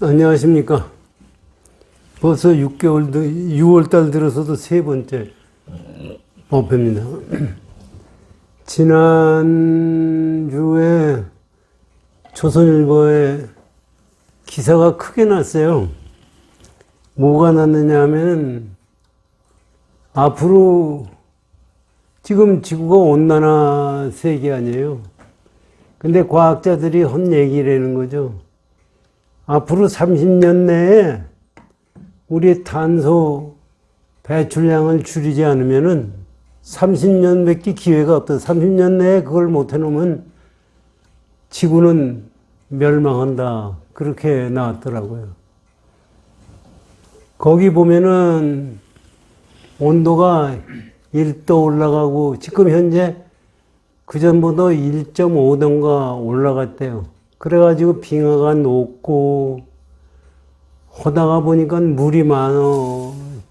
안녕하십니까. 벌써 6월달 들어서도 세 번째 법회입니다. 지난주에 조선일보에 기사가 크게 났어요. 뭐가 났느냐 하면, 앞으로 지금 지구가 온난화 세계 아니에요. 근데 과학자들이 한 얘기라는 거죠. 앞으로 30년 내에 우리 탄소 배출량을 줄이지 않으면은 30년밖에 기회가 없다. 30년 내에 그걸 못 해놓으면 지구는 멸망한다. 그렇게 나왔더라고요. 거기 보면은 온도가 1도 올라가고, 지금 현재 그전보다 1.5도인가 올라갔대요. 그래가지고 빙하가 녹고, 하다가 보니까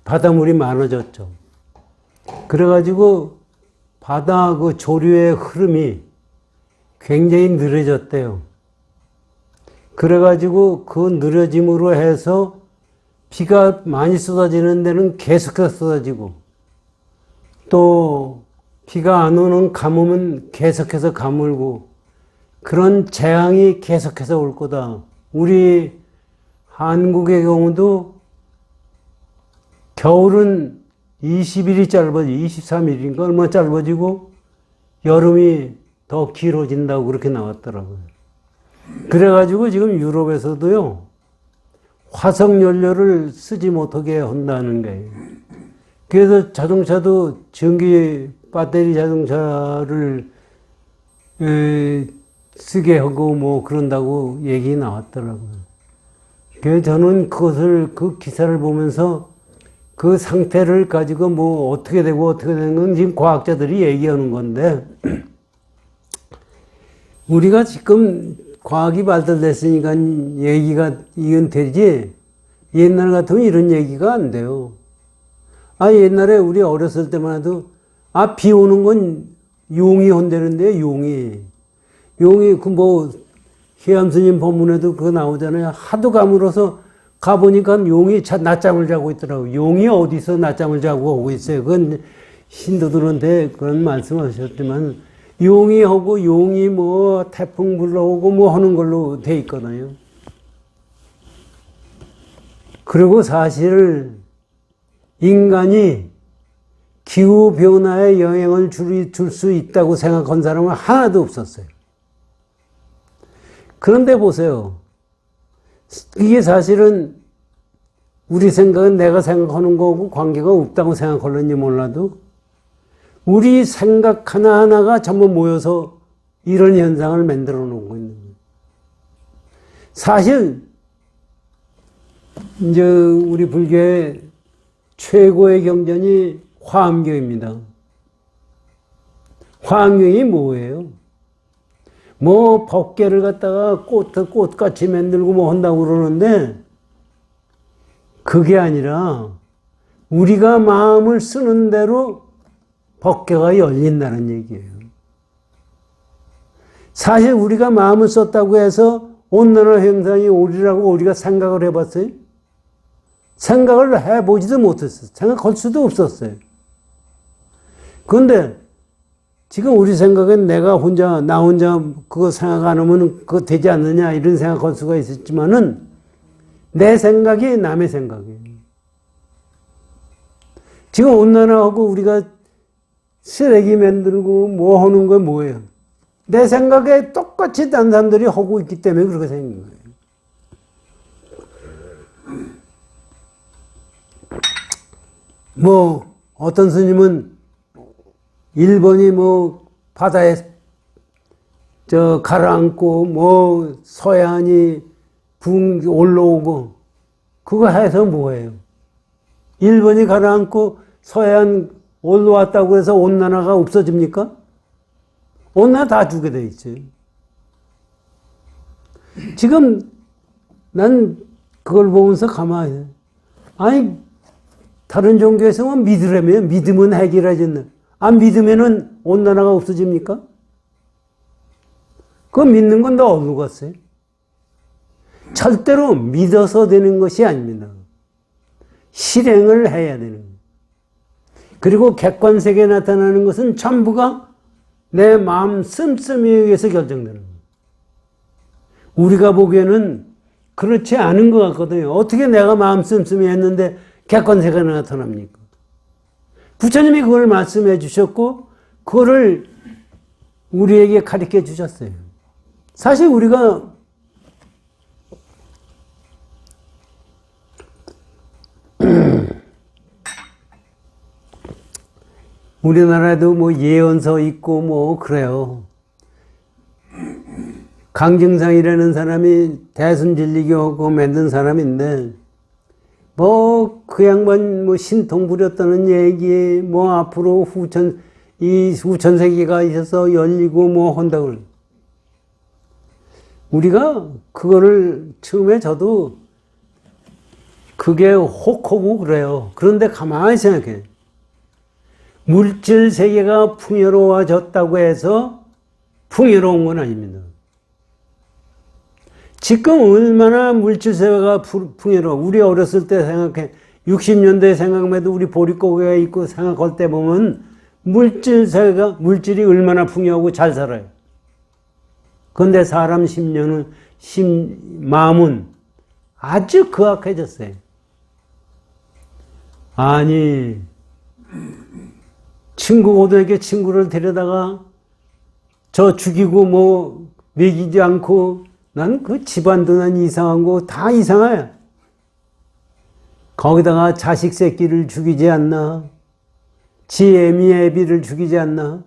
바닷물이 많아졌죠. 그래가지고 바다 그 조류의 흐름이 굉장히 느려졌대요. 그래가지고 그 느려짐으로 해서 비가 많이 쏟아지는 데는 계속해서 쏟아지고, 또 비가 안 오는 가뭄은 계속해서 가물고, 그런 재앙이 계속해서 올 거다. 우리 한국의 경우도 겨울은 20일이 짧아지고 23일인가 얼마 짧아지고 여름이 더 길어진다고 그렇게 나왔더라고요. 그래가지고 지금 유럽에서도요, 화석 연료를 쓰지 못하게 한다는 거예요. 그래서 자동차도 전기 배터리 자동차를 쓰게 하고 뭐 그런다고 얘기 나왔더라고요. 그래서 저는 그 기사를 보면서 그 상태를 가지고 뭐 어떻게 되고 어떻게 되는 건 지금 과학자들이 얘기하는 건데, 우리가 지금 과학이 발달됐으니까 얘기가 이건 되지, 옛날 같으면 이런 얘기가 안 돼요. 옛날에 우리 어렸을 때만 해도, 비 오는 건 용이 온다는데, 용이 해암스님 법문에도 그거 나오잖아요. 하도 가물어서 가보니까 용이 낮잠을 자고 있더라고요. 용이 어디서 낮잠을 자고 오고 있어요. 그건 신도들한테 그런 말씀 하셨지만, 용이 뭐 태풍 불러오고 뭐 하는 걸로 돼 있거든요. 그리고 사실 인간이 기후변화에 영향을 줄 수 있다고 생각한 사람은 하나도 없었어요. 그런데 보세요. 이게 사실은 우리 생각은 내가 생각하는 거하고 관계가 없다고 생각할는지 몰라도, 우리 생각 하나하나가 전부 모여서 이런 현상을 만들어 놓고 있는 거예요. 사실 이제 우리 불교의 최고의 경전이 화엄경입니다. 화엄경이 뭐예요? 뭐 법계를 갖다가 꽃같이 만들고 뭐 한다고 그러는데, 그게 아니라 우리가 마음을 쓰는 대로 법계가 열린다는 얘기예요. 사실 우리가 마음을 썼다고 해서 온난화 현상이 오리라고 우리가 생각을 해봤어요? 생각을 해보지도 못했어요. 생각할 수도 없었어요. 그런데 지금 우리 생각엔 나 혼자 그거 생각 안 하면 그거 되지 않느냐, 이런 생각할 수가 있었지만은, 내 생각이 남의 생각이에요. 지금 온난화하고 우리가 쓰레기 만들고 뭐 하는 건 뭐예요? 내 생각에 똑같이 다른 사람들이 하고 있기 때문에 그렇게 생긴 거예요. 뭐 어떤 스님은 일본이 뭐 바다에 가라앉고 뭐 서해안이 올라오고, 그거 해서 뭐예요? 일본이 가라앉고 서해안 올라왔다고 해서 온난화가 없어집니까? 온난화 다 주게 돼 있어요. 지금 난 그걸 보면서 가만히, 다른 종교에서는 믿으라며, 믿으면 해결하겠네. 안 믿으면은 온난화가 없어집니까? 그거 믿는 건 더 어디로 갔어요? 절대로 믿어서 되는 것이 아닙니다. 실행을 해야 되는 거예요. 그리고 객관세계에 나타나는 것은 전부가 내 마음 씀씀이에 의해서 결정되는 거예요. 우리가 보기에는 그렇지 않은 것 같거든요. 어떻게 내가 마음 씀씀이 했는데 객관세계가 나타납니까? 부처님이 그걸 말씀해 주셨고 그거를 우리에게 가르쳐 주셨어요. 사실 우리가 우리나라에도 뭐 예언서 있고 뭐 그래요. 강증상이라는 사람이 대순진리교 만든 사람인데 뭐 그 양반 뭐 신통 부렸다는 얘기 뭐 앞으로 후천세기가 있어서 열리고 뭐 한다고 그래요. 우리가 그거를 처음에 저도 그게 혹하고 그래요. 그런데 가만히 생각해. 물질 세계가 풍요로워졌다고 해서 풍요로운 건 아닙니다. 지금 얼마나 물질 세계가 풍요로워. 우리 어렸을 때 생각해. 60년대 생각해도 우리 보릿고개가 있고 생각할 때 보면 물질이 얼마나 풍요하고 잘 살아요. 그런데 사람 마음은 아주 거악해졌어요. 아니, 고등학교 친구를 데려다가 저 죽이고 뭐 먹이지 않고 난 그 집안도 난 이상한 거 다 이상해. 거기다가 자식 새끼를 죽이지 않나? 지 애미 애비를 죽이지 않나?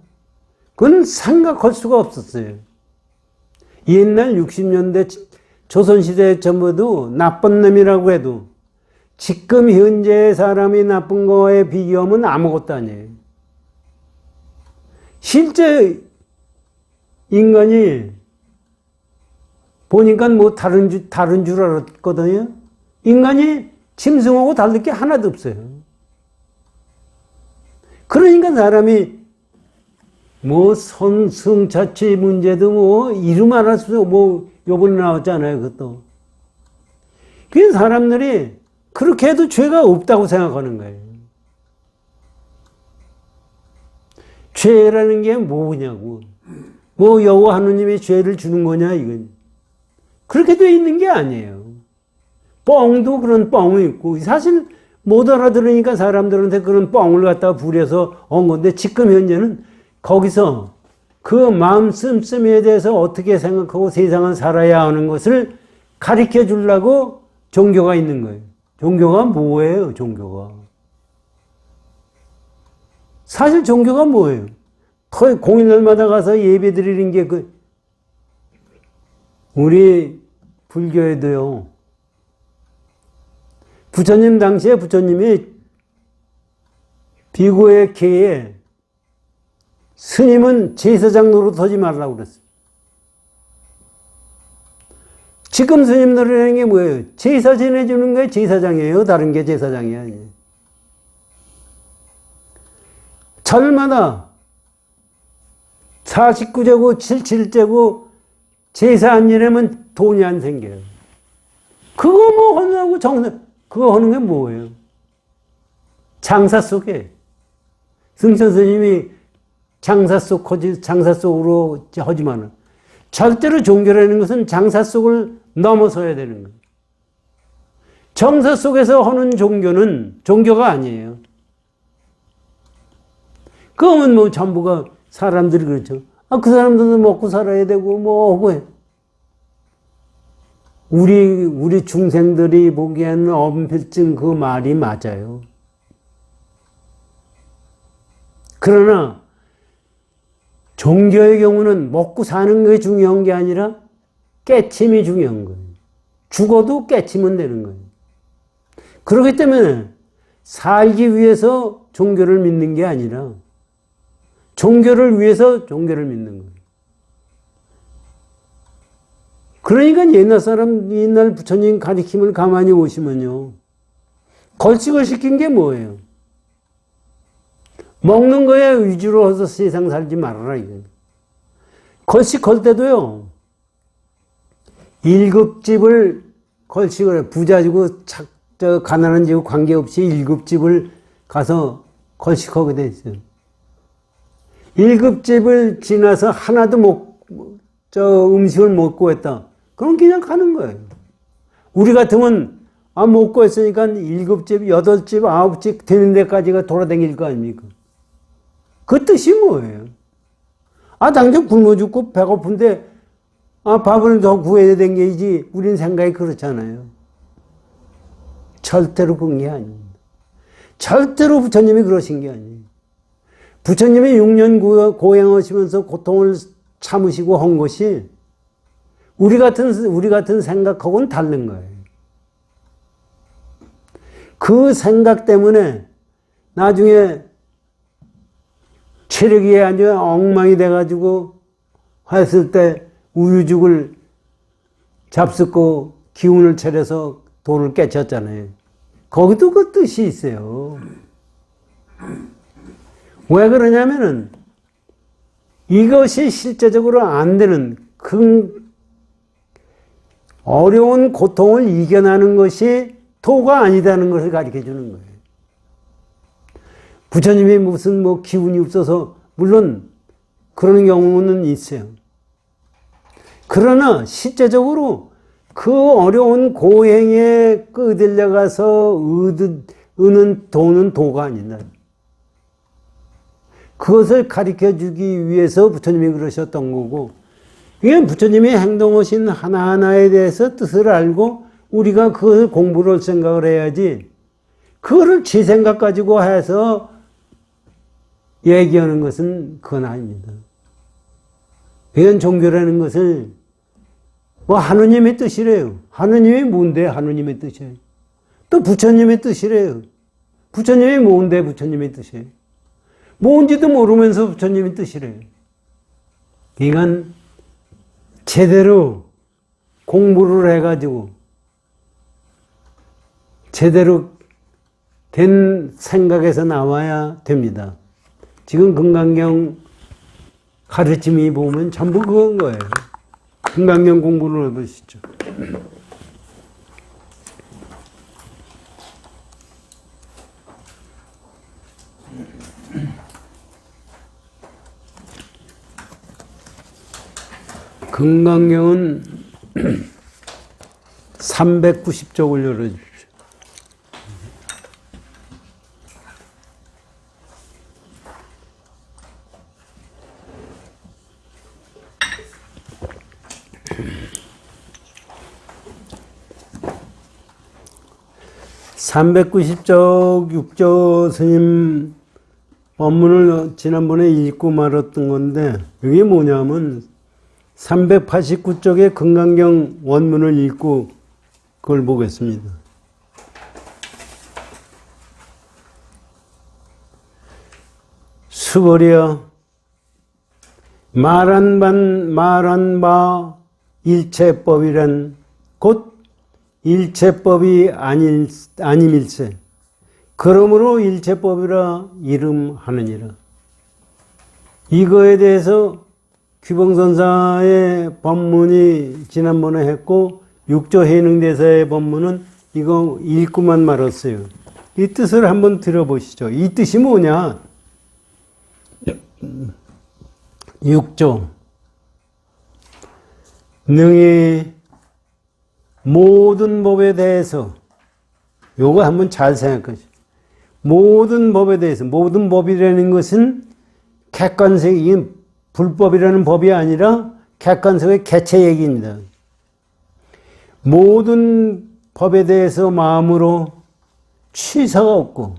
그건 생각할 수가 없었어요. 옛날 60년대 조선시대 전부도 나쁜 놈이라고 해도 지금 현재의 사람이 나쁜 거에 비교하면 아무것도 아니에요. 실제 인간이 보니까 뭐 다른 줄 알았거든요. 인간이 짐승하고 다를 게 하나도 없어요. 그러니까 사람이 뭐 성차치 문제도 뭐 이름 알을 수 뭐 요번에 나왔잖아요. 그것도. 그 사람들이 그렇게 해도 죄가 없다고 생각하는 거예요. 죄라는 게 뭐냐고. 뭐 여호와 하느님이 죄를 주는 거냐 이건. 그렇게 돼 있는 게 아니에요. 뻥도 그런 뻥이 있고 사실 못 알아들으니까 사람들한테 그런 뻥을 갖다가 부려서 온 건데 지금 현재는 거기서 그 마음 씀씀이에 대해서 어떻게 생각하고 세상을 살아야 하는 것을 가르쳐 주려고 종교가 있는 거예요. 종교가 뭐예요? 종교가. 사실 종교가 뭐예요? 공인날마다 가서 예배 드리는 게 우리 불교에도요. 부처님 당시에 부처님이 비구의 계에 스님은 제사장 노릇하지 말라고 그랬어요. 지금 스님들이 하는 게 뭐예요? 제사 지내주는 게 제사장이에요. 다른 게 제사장이 아니에요. 절마다 49제고 77제고 제사 안 지내면 돈이 안 생겨요. 그거 뭐 하느라고 그거 하는 게 뭐예요? 장사 속에. 승천 스님이 장사 속으로 하지만은 절대로 종교라는 것은 장사 속을 넘어서야 되는 거예요. 정사 속에서 하는 종교는 종교가 아니에요. 그러면 뭐 전부가 사람들이 그렇죠. 그 사람들도 먹고 살아야 되고 뭐 하고 해. 우리 중생들이 보기에는 엄필증 그 말이 맞아요. 그러나 종교의 경우는 먹고 사는 게 중요한 게 아니라 깨침이 중요한 거예요. 죽어도 깨치면 되는 거예요. 그렇기 때문에 살기 위해서 종교를 믿는 게 아니라 종교를 위해서 종교를 믿는 거예요. 그러니까 옛날 부처님 가르침을 가만히 보시면요. 걸식을 시킨 게 뭐예요? 먹는 거에 위주로 해서 세상 살지 말아라, 이거예요. 걸식할 때도요. 1급집을 걸식을 해. 부자지고 가난한 지고 관계없이 1급집을 가서 걸식하게 돼 있어요. 1급집을 지나서 하나도 음식을 못 구했다. 그럼 그냥 가는 거예요. 우리 같으면, 못 구했으니까 7집, 8집, 9집 되는 데까지가 돌아다닐 거 아닙니까? 그 뜻이 뭐예요? 당장 굶어 죽고 배고픈데, 밥을 더 구해야 되는 게이지, 우린 생각이 그렇잖아요. 절대로 그런 게 아닙니다. 절대로 부처님이 그러신 게 아니에요. 부처님이 6년 고행하시면서 고통을 참으시고 한 것이 우리 같은 생각하고는 다른 거예요. 그 생각 때문에 나중에 체력이 아주 엉망이 돼가지고 했을 때 우유죽을 잡숫고 기운을 차려서 돌을 깨쳤잖아요. 거기도 그 뜻이 있어요. 왜 그러냐면은 이것이 실제적으로 안 되는 어려운 고통을 이겨나는 것이 도가 아니다는 것을 가르쳐 주는 거예요. 부처님이 무슨 기운이 없어서 물론 그런 경우는 있어요. 그러나 실제적으로 그 어려운 고행에 끄들려가서 얻는 도는 도가 아니다. 그것을 가르쳐 주기 위해서 부처님이 그러셨던 거고, 이게 부처님이 행동하신 하나하나에 대해서 뜻을 알고 우리가 그것을 공부를 할 생각을 해야지, 그거를 제 생각 가지고 해서 얘기하는 것은 그건 아닙니다. 이건 종교라는 것을 하느님의 뜻이래요. 하느님이 뭔데 하느님의 뜻이에요. 또 부처님의 뜻이래요. 부처님이 뭔데 부처님의 뜻이에요. 뭔지도 모르면서 부처님의 뜻이래요. 이건 제대로 공부를 해가지고 제대로 된 생각에서 나와야 됩니다. 지금 금강경 가르침이 보면 전부 그건 거예요. 금강경 공부를 해보시죠. 금강경은 390쪽을 열어주십시오. (390쪽) 육조 스님 법문을 지난번에 읽고 말았던 건데, 이게 뭐냐면 389쪽의 금강경 원문을 읽고 그걸 보겠습니다. 수거리여 말한 바 일체법이란 곧 일체법이 아님일세. 그러므로 일체법이라 이름하느니라. 이거에 대해서 귀봉선사의 법문이 지난번에 했고, 육조해능대사의 법문은 이거 읽고만 말았어요. 이 뜻을 한번 들어보시죠. 이 뜻이 뭐냐? 육조 능히 모든 법에 대해서, 요거 한번 잘 생각하시죠. 모든 법에 대해서, 모든 법이라는 것은 객관적인 불법이라는 법이 아니라 객관적의 개체 얘기입니다. 모든 법에 대해서 마음으로 취사가 없고,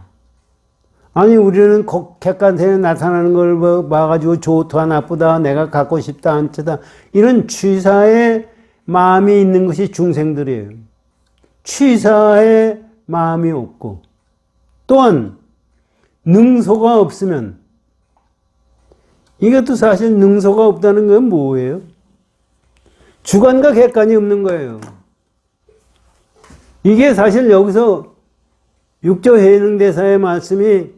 아니 우리는 객관성에 나타나는 걸 봐가지고 좋다 나쁘다 내가 갖고 싶다 안쓰다 이런 취사의 마음이 있는 것이 중생들이에요. 취사의 마음이 없고, 또한 능소가 없으면, 이것도 사실 능소가 없다는 건 뭐예요? 주관과 객관이 없는 거예요. 이게 사실 여기서 육조해능대사의 말씀이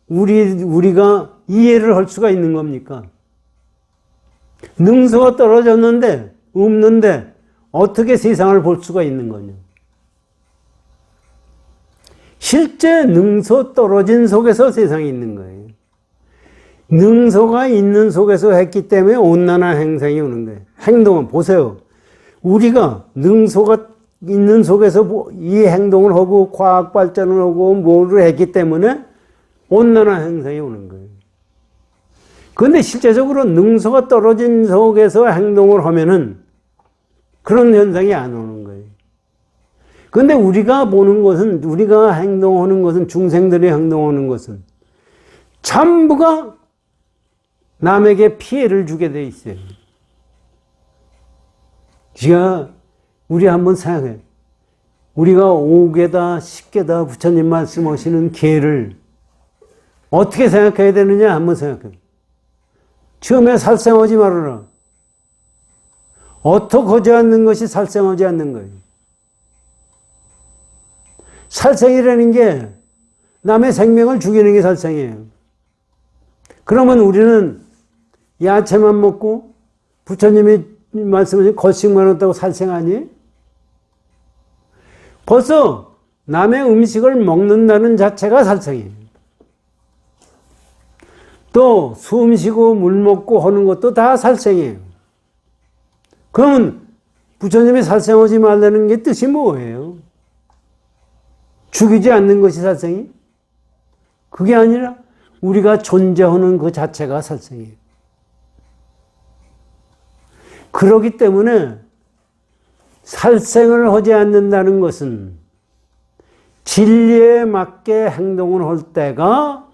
우리가 이해를 할 수가 있는 겁니까? 능소가 떨어졌는데, 없는데, 어떻게 세상을 볼 수가 있는 거냐? 실제 능소 떨어진 속에서 세상이 있는 거예요. 능소가 있는 속에서 했기 때문에 온난화 현상이 오는 거예요. 행동은 보세요. 우리가 능소가 있는 속에서 이 행동을 하고 과학 발전을 하고 뭐를 했기 때문에 온난화 현상이 오는 거예요. 그런데 실제적으로 능소가 떨어진 속에서 행동을 하면은 그런 현상이 안 오는 거예요. 그런데 우리가 보는 것은, 우리가 행동하는 것은, 중생들이 행동하는 것은 전부가 남에게 피해를 주게 돼 있어요. 제가 우리 한번 생각해. 우리가 5개다, 10개다 부처님 말씀하시는 개를 어떻게 생각해야 되느냐 한번 생각해. 처음에 살생하지 말아라. 어떻게 하지 않는 것이 살생하지 않는 거예요. 살생이라는 게 남의 생명을 죽이는 게 살생이에요. 그러면 우리는 야채만 먹고 부처님이 말씀하신 거식만 한다고 살생 아니에요? 벌써 남의 음식을 먹는다는 자체가 살생이에요. 또 숨 쉬고 물 먹고 하는 것도 다 살생이에요. 그러면 부처님이 살생하지 말라는 게 뜻이 뭐예요? 죽이지 않는 것이 살생이? 그게 아니라 우리가 존재하는 그 자체가 살생이에요. 그렇기 때문에 살생을 하지 않는다는 것은 진리에 맞게 행동을 할 때가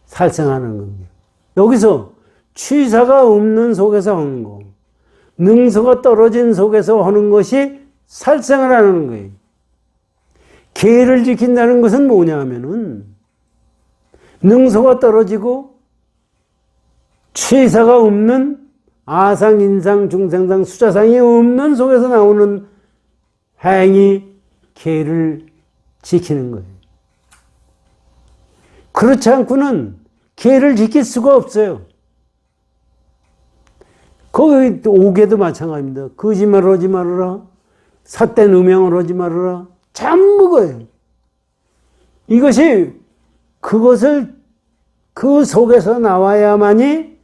살생하는 겁니다. 여기서 취사가 없는 속에서 하는 거, 능소가 떨어진 속에서 하는 것이 살생을 하는 거예요. 계를 지킨다는 것은 뭐냐 하면은 능소가 떨어지고 취사가 없는 아상, 인상, 중생상, 수자상이 없는 속에서 나오는 행위, 계를 지키는 거예요. 그렇지 않고는 계를 지킬 수가 없어요. 거기 5개도 마찬가지입니다. 거짓말을 하지 말아라. 삿된 음행을 하지 말아라. 전부 거예요. 이것이 그것을 그 속에서 나와야만이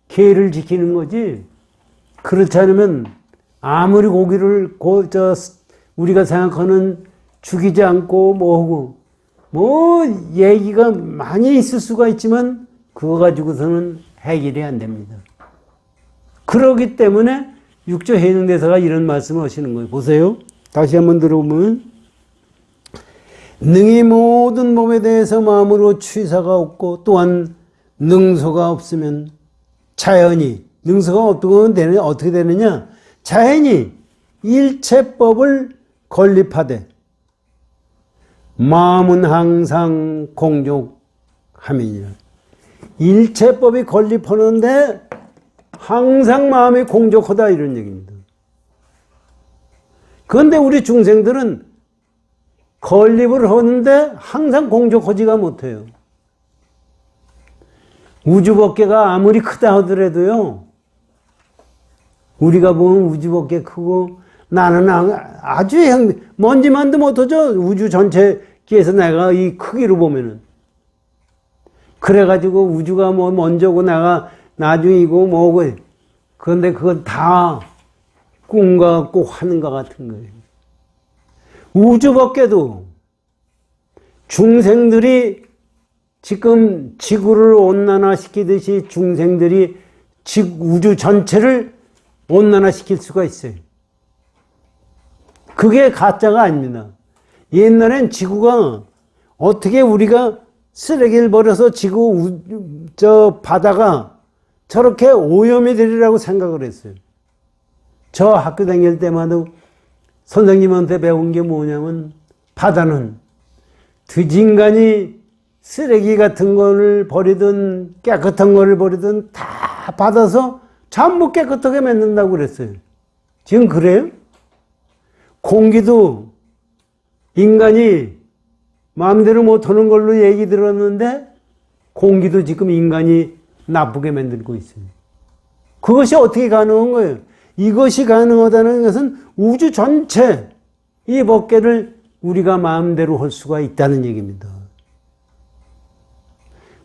계를 지키는 거지. 그렇지 않으면 아무리 고기를 우리가 생각하는 죽이지 않고 뭐하고 뭐 얘기가 많이 있을 수가 있지만 그거 가지고서는 해결이 안 됩니다. 그러기 때문에 육조 해능대사가 이런 말씀을 하시는 거예요. 보세요. 다시 한번 들어보면 능히 모든 몸에 대해서 마음으로 취사가 없고 또한 능소가 없으면 자연히 능소가 어떻게 되느냐? 자연히 일체법을 건립하되 마음은 항상 공족함이니라. 일체법이 건립하는데 항상 마음이 공족하다 이런 얘기입니다. 그런데 우리 중생들은 건립을 하는데 항상 공족하지가 못해요. 우주법계가 아무리 크다 하더라도요, 우리가 보면 우주법계 크고 나는 아주 먼지만도 못하죠. 우주 전체에서 내가 이 크기로 보면은. 그래가지고 우주가 뭐 먼저고 내가 나중이고 뭐고. 그런데 그건 다 꿈 같고 환과 같은 거예요. 우주밖에도 중생들이 지금 지구를 온난화시키듯이 중생들이 우주 전체를 온난화시킬 수가 있어요. 그게 가짜가 아닙니다. 옛날엔 지구가 어떻게 우리가 쓰레기를 버려서 바다가 저렇게 오염이 되리라고 생각을 했어요. 저 학교 다닐 때마다 선생님한테 배운 게 뭐냐면 바다는 드진간이 쓰레기 같은 거를 버리든 깨끗한 거를 버리든 다 받아서 전부 깨끗하게 만든다고 그랬어요. 지금 그래요? 공기도 인간이 마음대로 못하는 걸로 얘기 들었는데 공기도 지금 인간이 나쁘게 만들고 있어요. 그것이 어떻게 가능한 거예요? 이것이 가능하다는 것은 우주 전체 이 법계를 우리가 마음대로 할 수가 있다는 얘기입니다.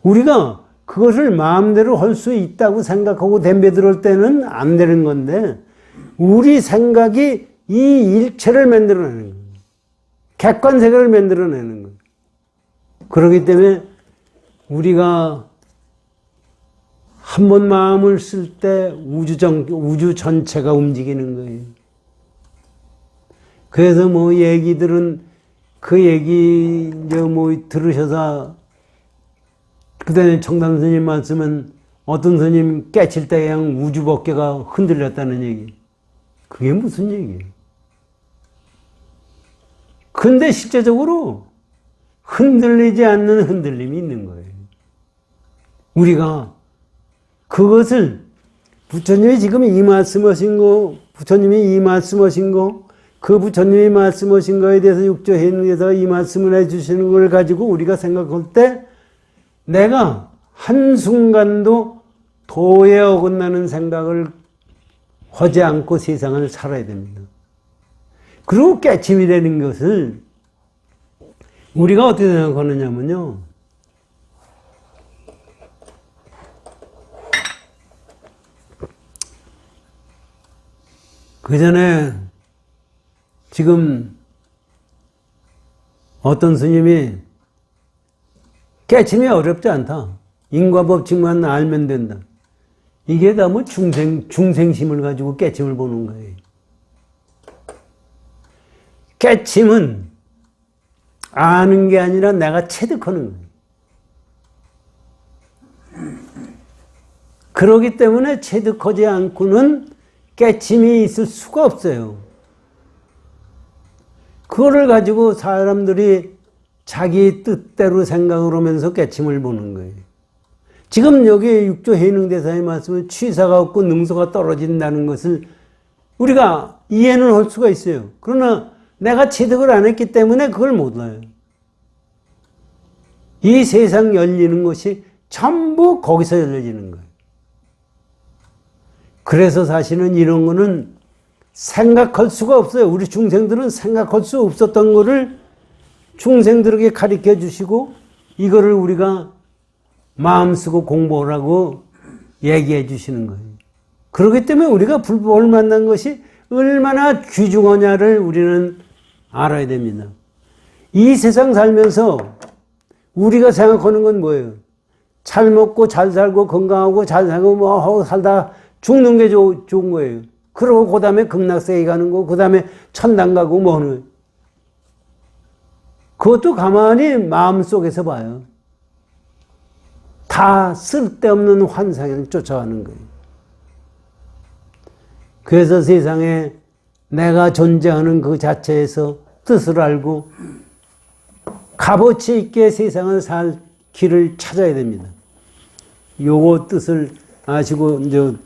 우리가 그것을 마음대로 할 수 있다고 생각하고 덤벼들 때는 안 되는 건데, 우리 생각이 이 일체를 만들어내는 거예요. 객관세계를 만들어내는 거예요. 그렇기 때문에 우리가 한 번 마음을 쓸 때 우주 전체가 움직이는 거예요. 그래서 뭐 얘기들은 그 얘기 이제 뭐 들으셔서 그다음에 청담 스님 말씀은 어떤 스님 깨칠 때 그냥 우주 법계가 흔들렸다는 얘기. 그게 무슨 얘기예요? 근데 실제적으로 흔들리지 않는 흔들림이 있는 거예요. 우리가 그것을 부처님이 지금 이 말씀하신 거, 부처님이 이 말씀하신 거, 그 부처님이 말씀하신 거에 대해서 육조해에서 이 말씀을 해주시는 걸 가지고 우리가 생각할 때 내가 한순간도 도에 어긋나는 생각을 하지 않고 세상을 살아야 됩니다. 그리고 깨침이 되는 것을 우리가 어떻게 생각하느냐면요. 그 전에 지금 어떤 스님이 깨침이 어렵지 않다. 인과법칙만 알면 된다. 이게 다 뭐 중생심을 가지고 깨침을 보는 거예요. 깨침은 아는 게 아니라 내가 체득하는 거예요. 그렇기 때문에 체득하지 않고는 깨침이 있을 수가 없어요. 그거를 가지고 사람들이 자기 뜻대로 생각을 하면서 깨침을 보는 거예요. 지금 여기 육조해능대사의 말씀은 취사가 없고 능소가 떨어진다는 것을 우리가 이해는 할 수가 있어요. 그러나 내가 체득을 안 했기 때문에 그걸 몰라요. 이 세상 열리는 것이 전부 거기서 열려지는 거예요. 그래서 사실은 이런 거는 생각할 수가 없어요. 우리 중생들은 생각할 수 없었던 거를 중생들에게 가르쳐 주시고 이거를 우리가 마음 쓰고 공부하라고 얘기해 주시는 거예요. 그렇기 때문에 우리가 불법을 만난 것이 얼마나 귀중하냐를 우리는 알아야 됩니다. 이 세상 살면서 우리가 생각하는 건 뭐예요? 잘 먹고 잘 살고 건강하고 잘 살고 뭐 하고 살다 죽는 게 좋은 거예요. 그러고 그 다음에 극락세계 가는 거, 그 다음에 천당 가고 뭐 하는 거예요. 그것도 가만히 마음속에서 봐요. 다 쓸데없는 환상을 쫓아가는 거예요. 그래서 세상에 내가 존재하는 그 자체에서 뜻을 알고 값어치 있게 세상을 살 길을 찾아야 됩니다. 요거 뜻을 아시고 이제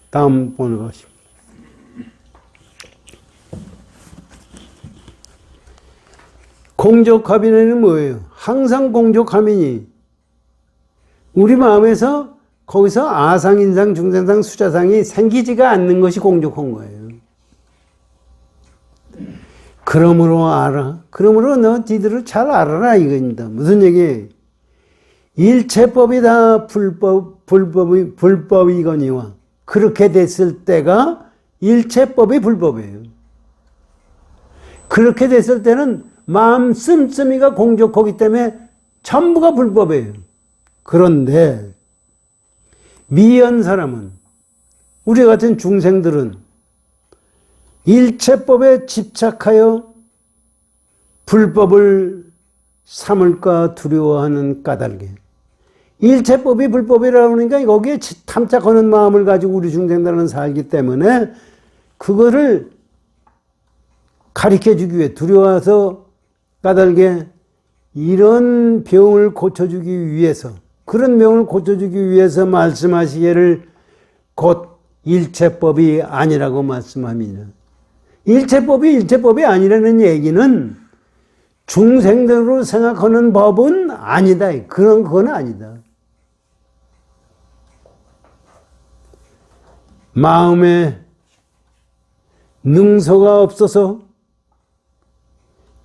다음 보는 것입니다. 공적화빈에는 뭐예요? 항상 공적화빈이 우리 마음에서 거기서 아상, 인상, 중생상, 수자상이 생기지가 않는 것이 공적한 거예요. 그러므로 알아. 그러므로 너 니들을 잘 알아라 이겁니다. 무슨 얘기예요? 일체법이 다 불법이거니와 그렇게 됐을 때가 일체법이 불법이에요. 그렇게 됐을 때는 마음 씀씀이가 공적하기 때문에 전부가 불법이에요. 그런데 미연 사람은 우리 같은 중생들은 일체법에 집착하여 불법을 삼을까 두려워하는 까닭에 일체법이 불법이라고 하니까 거기에 탐착하는 마음을 가지고 우리 중생들은 살기 때문에 그거를 가르쳐주기 위해 두려워서 까닭에 이런 병을 고쳐주기 위해서 그런 병을 고쳐주기 위해서 말씀하시기를 곧 일체법이 아니라고 말씀합니다. 일체법이 아니라는 얘기는 중생대로 생각하는 법은 아니다. 그건 아니다. 마음에 능소가 없어서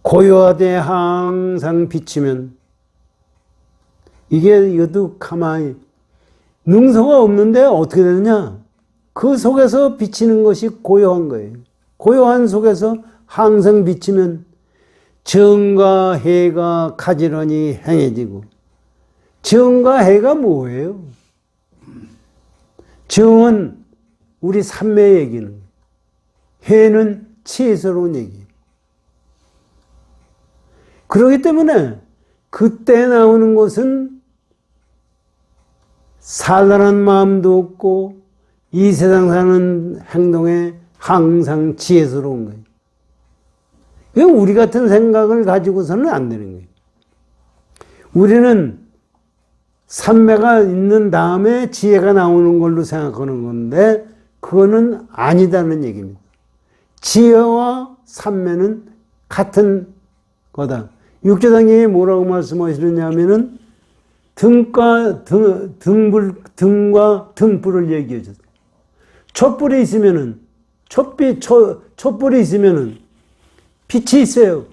고요하되 항상 비치면, 이것도 가만히 능소가 없는데 어떻게 되느냐? 그 속에서 비치는 것이 고요한 거예요. 고요한 속에서 항상 비치면 정과 해가 가지런히 행해지고. 정과 해가 뭐예요? 정은 우리 삼매 얘기는, 해는 치에서로운 얘기. 그렇기 때문에 그때 나오는 것은 살라는 마음도 없고 이 세상 사는 행동에 항상 지혜스러운 거예요. 이건 우리 같은 생각을 가지고서는 안 되는 거예요. 우리는 삼매가 있는 다음에 지혜가 나오는 걸로 생각하는 건데 그거는 아니다는 얘기입니다. 지혜와 삼매는 같은 거다. 육조당님이 뭐라고 말씀하시느냐면은 등과 등불을 얘기해 줬어요. 촛불이 있으면은 촛불이 있으면은 빛이 있어요.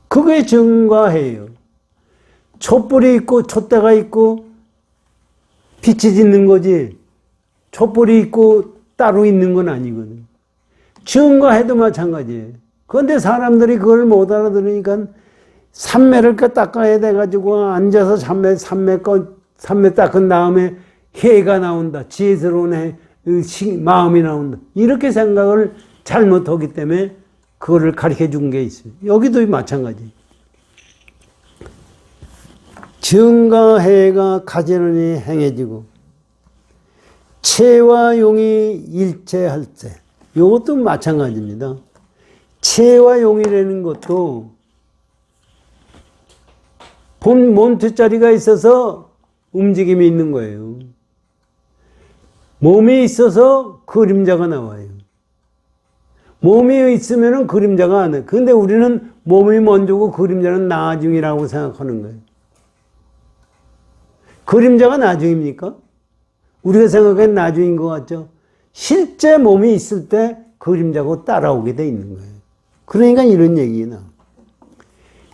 그게 정과 해예요. 촛불이 있고 촛대가 있고 빛이 있는 거지 촛불이 있고 따로 있는 건 아니거든. 정과 해도 마찬가지예요. 그런데 사람들이 그걸 못 알아들으니까 삼매를 닦아야 돼가지고 앉아서 삼매 닦은 다음에 해가 나온다. 지혜스러운 마음이 나온다. 이렇게 생각을 잘못하기 때문에 그거를 가르쳐 준 게 있어요. 여기도 마찬가지. 정과 해가 가지런히 행해지고 체와 용이 일체할 때 이것도 마찬가지입니다. 체와 용이라는 것도 본 몸투자리가 있어서 움직임이 있는 거예요. 몸이 있어서 그림자가 나와요. 몸이 있으면 그림자가 안 해. 근데 우리는 몸이 먼저고 그림자는 나중이라고 생각하는 거예요. 그림자가 나중입니까? 우리가 생각하는 나중인 것 같죠? 실제 몸이 있을 때 그림자고 따라오게 돼 있는 거예요. 그러니까 이런 얘기나.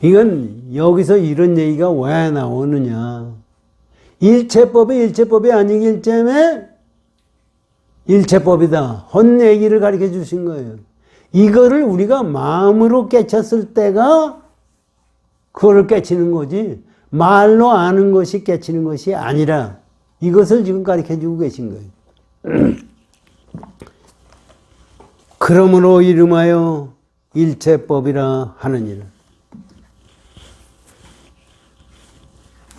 이건 여기서 이런 얘기가 왜 나오느냐. 일체법이 아니기 때문에 일체법이다. 헌 얘기를 가르쳐 주신 거예요. 이거를 우리가 마음으로 깨쳤을 때가 그걸 깨치는 거지 말로 아는 것이 깨치는 것이 아니라 이것을 지금 가르쳐 주고 계신 거예요. 그러므로 이름하여 일체법이라 하느니라.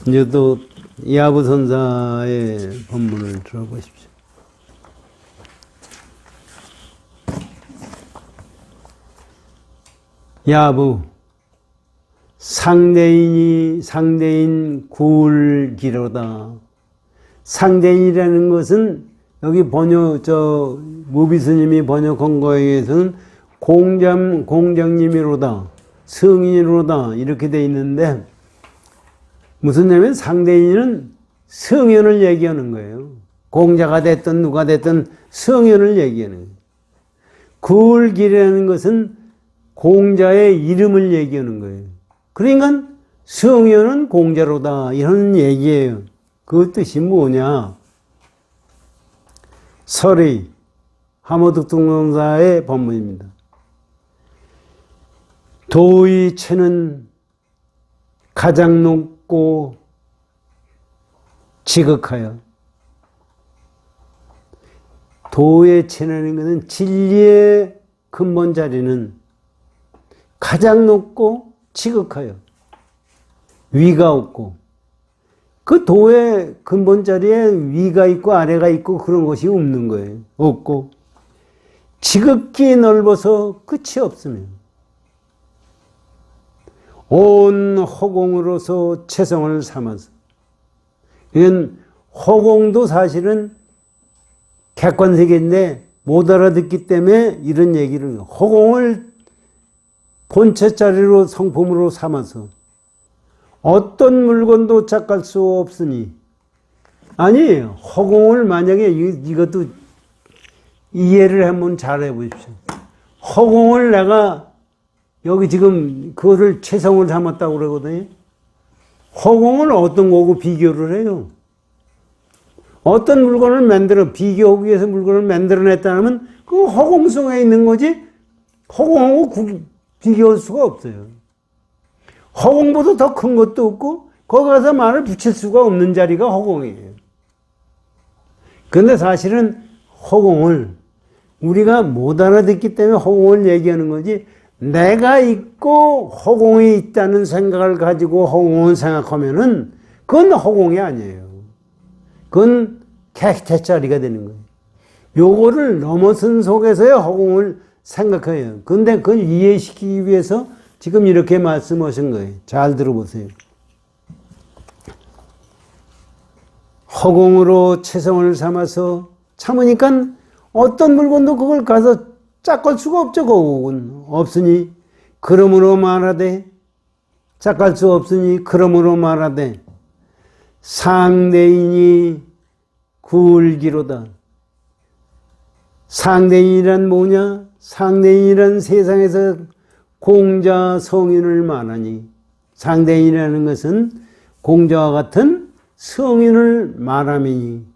이제 또 야부선사의 본문을 들어보십시오. 야부 상대인 굴기로다. 상대인이라는 것은 여기 무비스님이 번역한 거에 의해서는 공장님이로다, 성인이로다 이렇게 돼 있는데 무슨 얘기냐면 상대인은 성현을 얘기하는 거예요. 공자가 됐든 누가 됐든 성현을 얘기하는 거예요. 굴기라는 것은 공자의 이름을 얘기하는 거예요. 그러니까 성현은 공자로다 이런 얘기예요. 그 뜻이 뭐냐? 설의 하모득동론사의 본문입니다. 도의 체는 가장 높고 지극하여. 도의 체라는 것은 진리의 근본 자리는 가장 높고 지극하여 위가 없고 그 도의 근본 자리에 위가 있고 아래가 있고 그런 것이 없는 거예요. 없고 지극히 넓어서 끝이 없으면 온 허공으로서 체성을 삼아서 이건 허공도 사실은 객관세계인데 못 알아듣기 때문에 이런 얘기를 허공을 본체 자리로 성품으로 삼아서 어떤 물건도 착할 수 없으니 아니 허공을 만약에 이것도 이해를 한번 잘 해보십시오. 허공을 내가 여기 지금 그거를 최성을 삼았다고 그러거든요. 허공을 어떤 거고 비교를 해요. 어떤 물건을 비교하기 위해서 물건을 만들어냈다면 그 허공 속에 있는 거지 허공하고 비교할 수가 없어요. 허공보다 더 큰 것도 없고 거기 가서 말을 붙일 수가 없는 자리가 허공이에요. 그런데 사실은 허공을 우리가 못 알아듣기 때문에 허공을 얘기하는 거지, 내가 있고 허공이 있다는 생각을 가지고 허공을 생각하면은 그건 허공이 아니에요. 그건 객체짜리가 되는 거예요. 요거를 넘어선 속에서의 허공을 생각해요. 근데 그걸 이해시키기 위해서 지금 이렇게 말씀하신 거예요. 잘 들어보세요. 허공으로 체성을 삼아서 참으니까 어떤 물건도 그걸 가서 짝갈 수가 없죠. 그건 없으니 그러므로 말하되, 짝갈 수 없으니 그러므로 말하되 상대인이 굴기로다. 상대인이란 뭐냐? 상대인이란 세상에서 공자 성인을 말하니, 상대인이라는 것은 공자와 같은 성인을 말함이니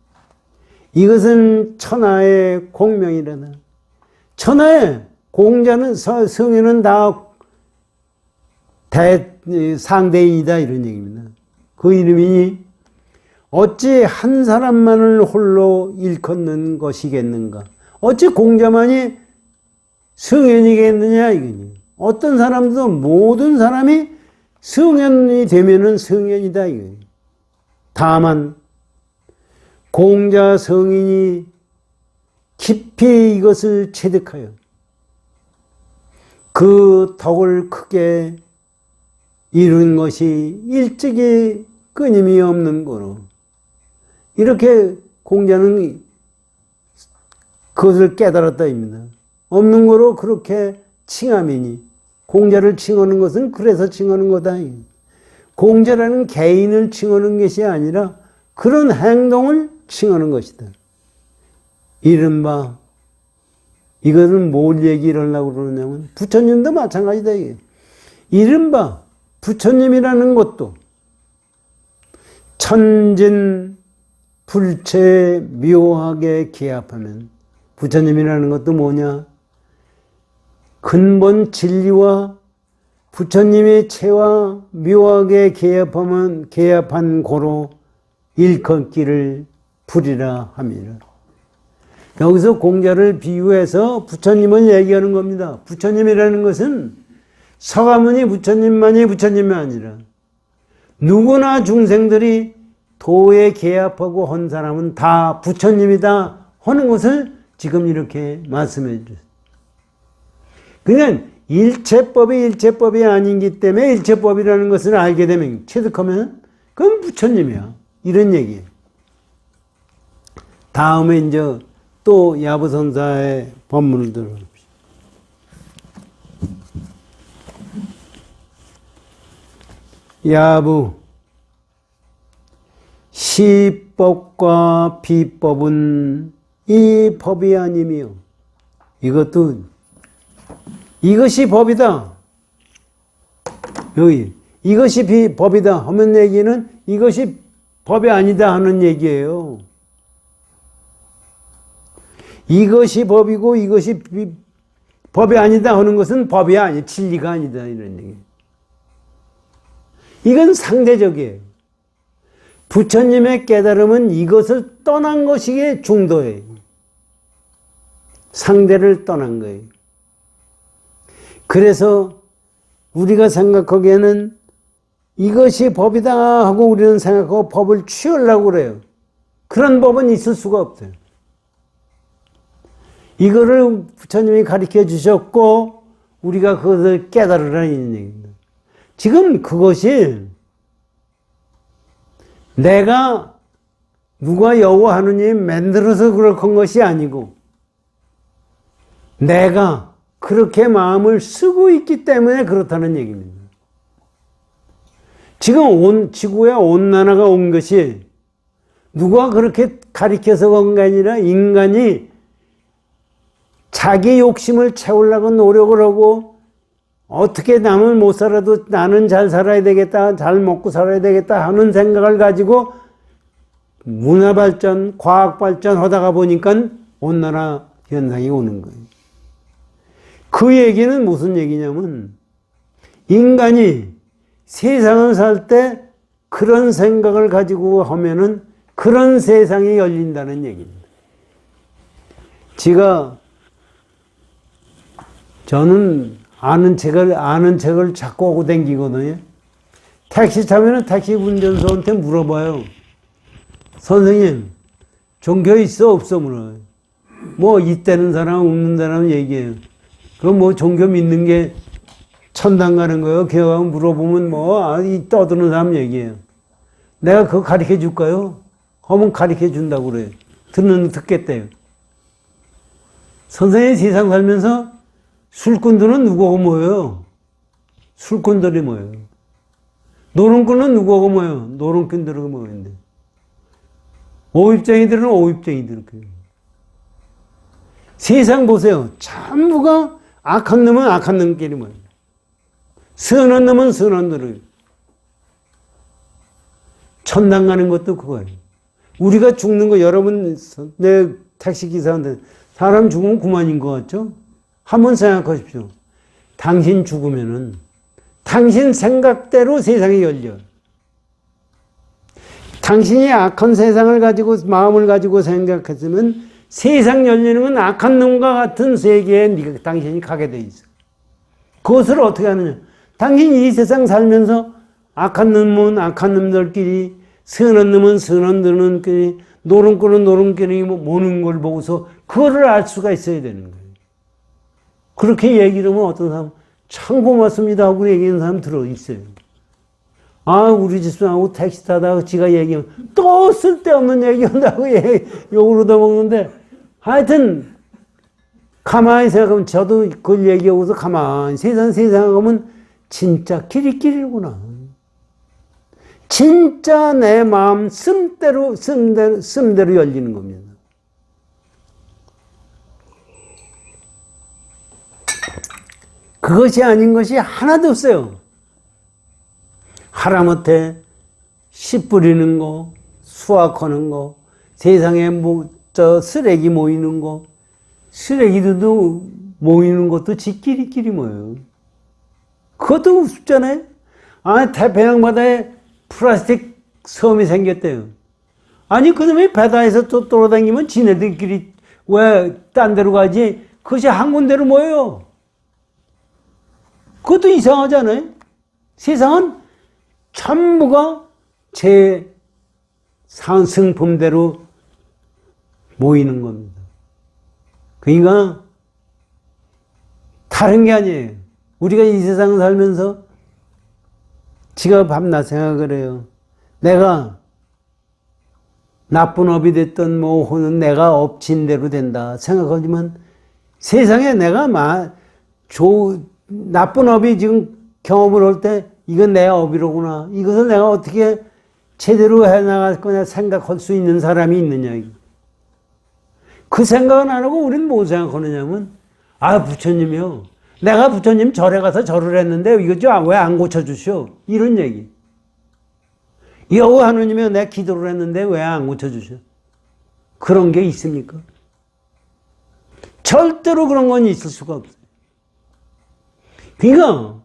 이것은 천하의 공명이라다. 천하의 공자는 성인은 다 상대인이다 이런 얘기입니다. 그 이름이니 어찌 한 사람만을 홀로 일컫는 것이겠는가? 어찌 공자만이 성현이겠느냐 이거니. 어떤 사람도 모든 사람이 성현이 되면은 성현이다 이거니. 다만 공자 성인이 깊이 이것을 체득하여 그 덕을 크게 이룬 것이 일찍이 끊임이 없는 거로, 이렇게 공자는 그것을 깨달았다 입니다. 없는 거로 그렇게 칭함이니, 공자를 칭하는 것은 그래서 칭하는 거다. 공자라는 개인을 칭하는 것이 아니라 그런 행동을 칭하는 것이다. 이른바, 이것은 뭘 얘기를 하려고 그러냐면 부처님도 마찬가지다. 이게. 이른바 부처님이라는 것도 천진 불체 묘하게 기합하면, 부처님이라는 것도 뭐냐? 근본 진리와 부처님의 체와 묘하게 개합한 고로 일컫기를 부리라 함이라. 여기서 공자를 비유해서 부처님을 얘기하는 겁니다. 부처님이라는 것은 서가모니 부처님만이 부처님이 아니라 누구나 중생들이 도에 개합하고 한 사람은 다 부처님이다 하는 것을 지금 이렇게 말씀해 주셨어요. 그냥 일체법이 일체법이 아니기 때문에 일체법이라는 것을 알게 되면, 체득하면 그건 부처님이야 이런 얘기예요. 다음에 이제 또 야부선사의 법문을 들어봅시다. 야부, 시법과 비법은 이 법이 아니며, 이것이 법이다. 여기 이것이 법이다 하면 얘기는 이것이 법이 아니다 하는 얘기예요. 이것이 법이고 이것이 법이 아니다 하는 것은 법이 아니, 진리가 아니다 이런 얘기. 이건 상대적이에요. 부처님의 깨달음은 이것을 떠난 것이기에 중도예요. 상대를 떠난 거예요. 그래서 우리가 생각하기에는 이것이 법이다 하고 우리는 생각하고 법을 취하려고 그래요. 그런 법은 있을 수가 없어요. 이거를 부처님이 가르쳐 주셨고 우리가 그것을 깨달으라는 얘기입니다. 지금 그것이 내가 누가 여호하느니 만들어서 그렇게 한 것이 아니고 내가 그렇게 마음을 쓰고 있기 때문에 그렇다는 얘기입니다. 지금 지구에 온난화가 온 것이 누가 그렇게 가르쳐서 온 게 아니라 인간이 자기 욕심을 채우려고 노력을 하고 어떻게 남은 못 살아도 나는 잘 살아야 되겠다, 잘 먹고 살아야 되겠다 하는 생각을 가지고 문화 발전, 과학 발전 하다가 보니까 온난화 현상이 오는 거예요. 그 얘기는 무슨 얘기냐면 인간이 세상을 살 때 그런 생각을 가지고 하면은 그런 세상이 열린다는 얘기입니다. 저는 아는 책을 자꾸 하고 댕기거든요. 택시 타면은 택시 운전수한테 물어봐요. 선생님, 종교 있어? 없어? 물어요. 뭐, 있다는 사람, 없는 사람 얘기해요. 그럼 뭐, 종교 믿는 게 천당 가는 거예요? 기왕 물어보면 이 떠드는 사람 얘기해요. 내가 그거 가르쳐 줄까요? 하면 가르쳐 준다고 그래요. 듣겠대요. 선생님 세상 살면서 술꾼들은 누구하고 모여요? 술꾼들이 모여요. 노름꾼은 누구하고 모여요? 노름꾼들하고 모이는데. 오입쟁이들은 오입쟁이들. 세상 보세요. 전부가 악한 놈은 악한 놈끼리 모여요. 선한 놈은 선한 놈을. 천당 가는 것도 그거예요. 우리가 죽는 거, 여러분, 내 택시기사한테 사람 죽으면 그만인 것 같죠? 한번 생각하십시오. 당신 죽으면은 당신 생각대로 세상이 열려. 당신이 악한 세상을 가지고, 마음을 가지고 생각했으면 세상 열리는 건 악한 놈과 같은 세계에 당신이 가게 돼 있어. 그것을 어떻게 하느냐. 당신이 이 세상 살면서 악한 놈은 악한 놈들끼리, 선한 놈은 선한 놈들끼리, 노름꾼은 노름끼리 모는 걸 보고서 그거를 알 수가 있어야 되는 거예요. 그렇게 얘기를 하면 어떤 사람, 참 고맙습니다 하고 얘기하는 사람 들어있어요. 우리 집사람하고 택시 타다가 지가 얘기하면 또 쓸데없는 얘기한다고 욕을 얻어먹는데, 하여튼 가만히 생각하면 저도 그걸 얘기하고서 가만히 세상 하면 진짜 끼리끼리구나. 진짜 내 마음 쓴대로 열리는 겁니다. 그것이 아닌 것이 하나도 없어요. 하다못해 씨 뿌리는 거, 수확하는 거, 세상에 쓰레기 모이는 거, 쓰레기들도 모이는 것도 지끼리끼리 모여요. 그것도 우습잖아요. 태평양 바다에 플라스틱 섬이 생겼대요. 그놈이 바다에서 또 돌아다니면 지네들끼리 왜 딴 데로 가지? 그것이 한 군데로 모여요. 그것도 이상하잖아요. 세상은 전부가 제 상승품대로 모이는 겁니다. 그러니까 다른 게 아니에요. 우리가 이 세상 살면서 지가 밤낮 생각을 해요. 내가 나쁜 업이 됐던 혹은 내가 업친 대로 된다 생각하지만 세상에 내가 나쁜 업이 지금 경험을 할 때 이건 내 업이로구나. 이것을 내가 어떻게 제대로 해나갈 거냐 생각할 수 있는 사람이 있느냐. 그 생각은 안 하고 우리는 뭐 생각하느냐면 부처님이요. 내가 부처님 절에 가서 절을 했는데 이거 왜 안 고쳐주시오? 이런 얘기. 여호와 하느님이요. 내가 기도를 했는데 왜 안 고쳐주시오? 그런 게 있습니까? 절대로 그런 건 있을 수가 없어요. 그러니까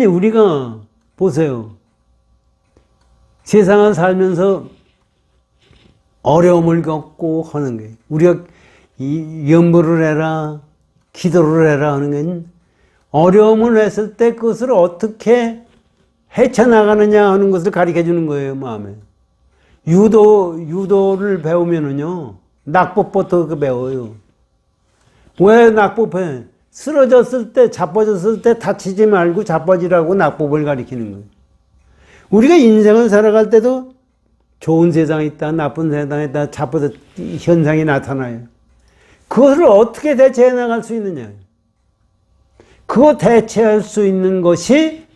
우리가 보세요. 세상을 살면서 어려움을 겪고 하는 게 우리가 염불을 해라, 기도를 해라 하는 건 어려움을 했을 때 그것을 어떻게 헤쳐나가느냐 하는 것을 가르쳐 주는 거예요, 마음에. 유도를 배우면은요, 낙법부터 배워요. 왜 낙법해? 쓰러졌을 때, 자빠졌을 때 다치지 말고 자빠지라고 낙법을 가리키는 거예요. 우리가 인생을 살아갈 때도 좋은 세상이 있다, 나쁜 세상이 있다, 자빠졌 현상이 나타나요. 그것을 어떻게 대체해 나갈 수 있느냐. 그거 대체할 수 있는 것이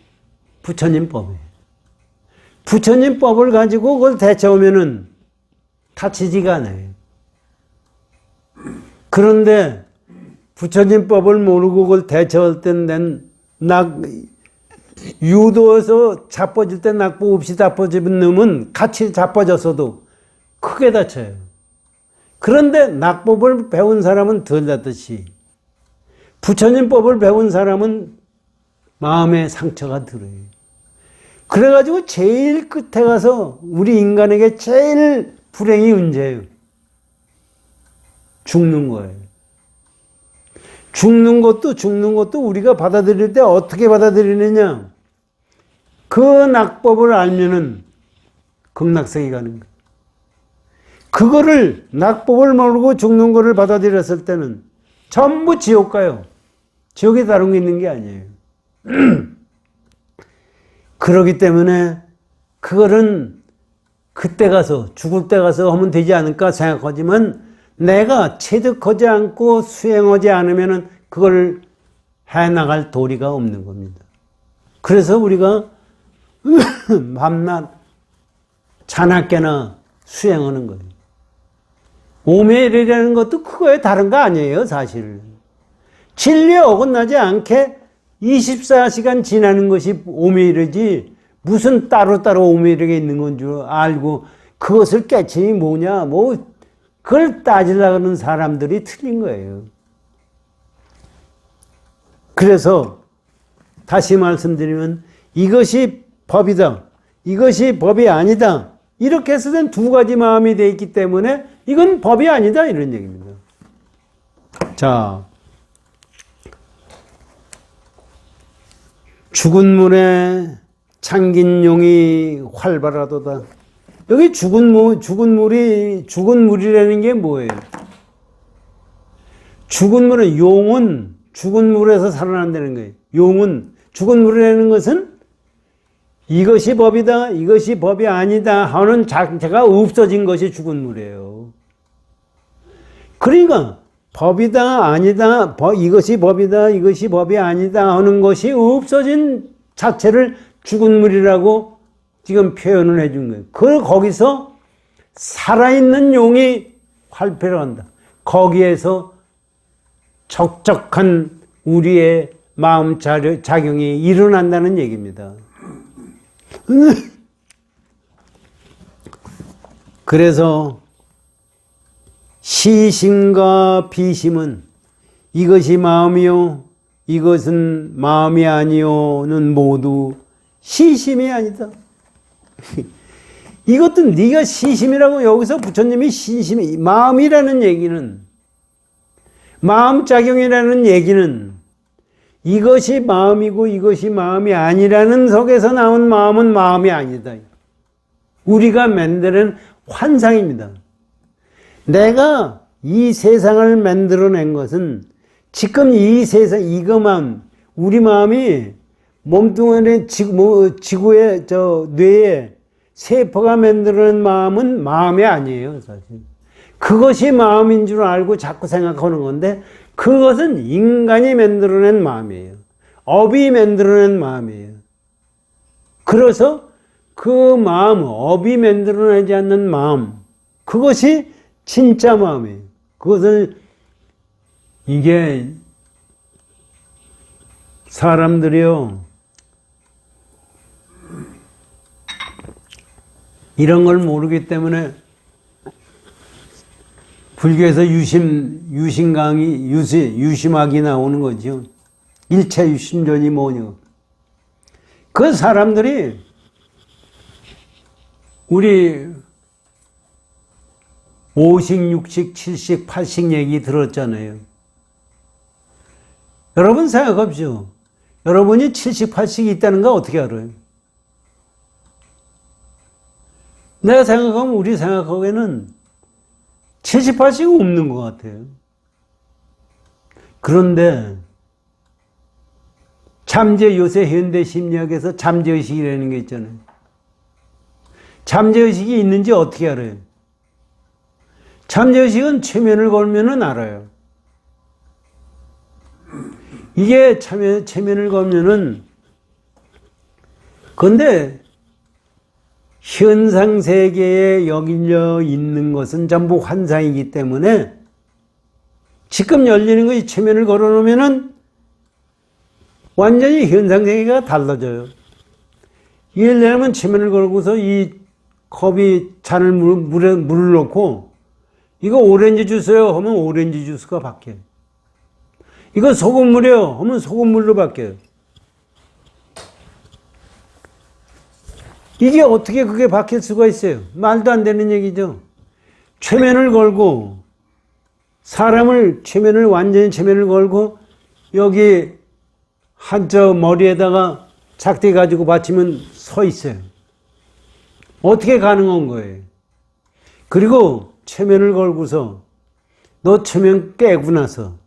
부처님 법이에요. 부처님 법을 가지고 그걸 대체하면은 다치지가 않아요. 그런데 부처님 법을 모르고 그걸 대체할 때는 유도해서 자빠질 때 낙법 없이 자빠지는 놈은 같이 자빠졌어도 크게 다쳐요. 그런데 낙법을 배운 사람은 덜 다듯이 부처님법을 배운 사람은 마음에 상처가 들어요. 그래가지고 제일 끝에 가서 우리 인간에게 제일 불행이 언제예요? 죽는 거예요. 죽는 것도 우리가 받아들일 때 어떻게 받아들이느냐? 그 낙법을 알면은 극락세계 가는 거예요. 그거를 낙법을 모르고 죽는 거를 받아들였을 때는 전부 지옥 가요. 지옥에 다른 게 있는 게 아니에요. 그러기 때문에 그거는 그때 가서 죽을 때 가서 하면 되지 않을까 생각하지만 내가 체득하지 않고 수행하지 않으면 그걸 해나갈 도리가 없는 겁니다. 그래서 우리가 밤낮 자나깨나 수행하는 거예요. 오매일이라는 것도 그거에 다른 거 아니에요, 사실. 진리에 어긋나지 않게 24시간 지나는 것이 오매일이지 무슨 따로따로 오매일이 있는 건 줄 알고 그것을 깨치니 뭐냐, 그걸 따지려고 하는 사람들이 틀린 거예요. 그래서 다시 말씀드리면 이것이 법이다, 이것이 법이 아니다, 이렇게 해서는 두 가지 마음이 되어 있기 때문에 이건 법이 아니다, 이런 얘기입니다. 자, 죽은 물에 잠긴 용이 활발하도다. 여기 죽은 물이라는 게 뭐예요? 죽은 물은, 용은 죽은 물에서 살아난다는 거예요. 용은, 죽은 물이라는 것은 이것이 법이다, 이것이 법이 아니다 하는 자체가 없어진 것이 죽은 물이에요. 그러니까 법이다, 아니다, 이것이 법이다, 이것이 법이 아니다 하는 것이 없어진 자체를 죽은 물이라고 지금 표현을 해준 거예요. 거기서 살아있는 용이 활패를 한다. 거기에서 적적한 우리의 마음 작용이 일어난다는 얘기입니다. 그래서 시심과 비심은 이것이 마음이요, 이것은 마음이 아니요는 모두 시심이 아니다. 이것도 네가 시심이라고 여기서 부처님이 시심이, 마음이라는 얘기는, 마음작용이라는 얘기는 이것이 마음이고 이것이 마음이 아니라는 속에서 나온 마음은 마음이 아니다. 우리가 만드는 환상입니다. 내가 이 세상을 만들어낸 것은 지금 이 세상, 이것만, 우리 마음이 몸뚱아리 지구의 뇌에 세포가 만들어낸 마음은 마음이 아니에요, 사실. 그것이 마음인 줄 알고 자꾸 생각하는 건데 그것은 인간이 만들어낸 마음이에요. 업이 만들어낸 마음이에요. 그래서 그 마음, 업이 만들어내지 않는 마음, 그것이 진짜 마음이에요. 그것을, 이게 사람들이요, 이런 걸 모르기 때문에 불교에서 유심강이, 유심학이 나오는 거죠. 일체 유심전이 뭐냐. 그 사람들이 우리 5식, 6식, 7식, 8식 얘기 들었잖아요. 여러분 생각합시오. 여러분이 7식, 8식이 있다는 거 어떻게 알아요? 내가 생각하면, 우리 생각하기에는 7식, 8식이 없는 것 같아요. 그런데 요새 현대 심리학에서 잠재의식이라는 게 있잖아요. 잠재의식이 있는지 어떻게 알아요? 잠재의식은 최면을 걸면은 알아요. 이게 최면을 걸면은, 근데 현상 세계에 여기려 있는 것은 전부 환상이기 때문에 지금 열리는 것이 최면을 걸어 놓으면은 완전히 현상세계가 달라져요. 예를 들면 체면을 걸고서 이 컵이 잔을 물을 넣고 이거 오렌지 주스요 하면 오렌지 주스가 바뀌어요. 이거 소금물이요 하면 소금물로 바뀌어요. 이게 어떻게 그게 바뀔 수가 있어요? 말도 안 되는 얘기죠. 최면을 걸고 완전히 최면을 걸고 여기 한저 머리에다가 작대 가지고 받치면 서 있어요. 어떻게 가능한 거예요? 그리고 최면을 걸고서 너 최면 깨고 나서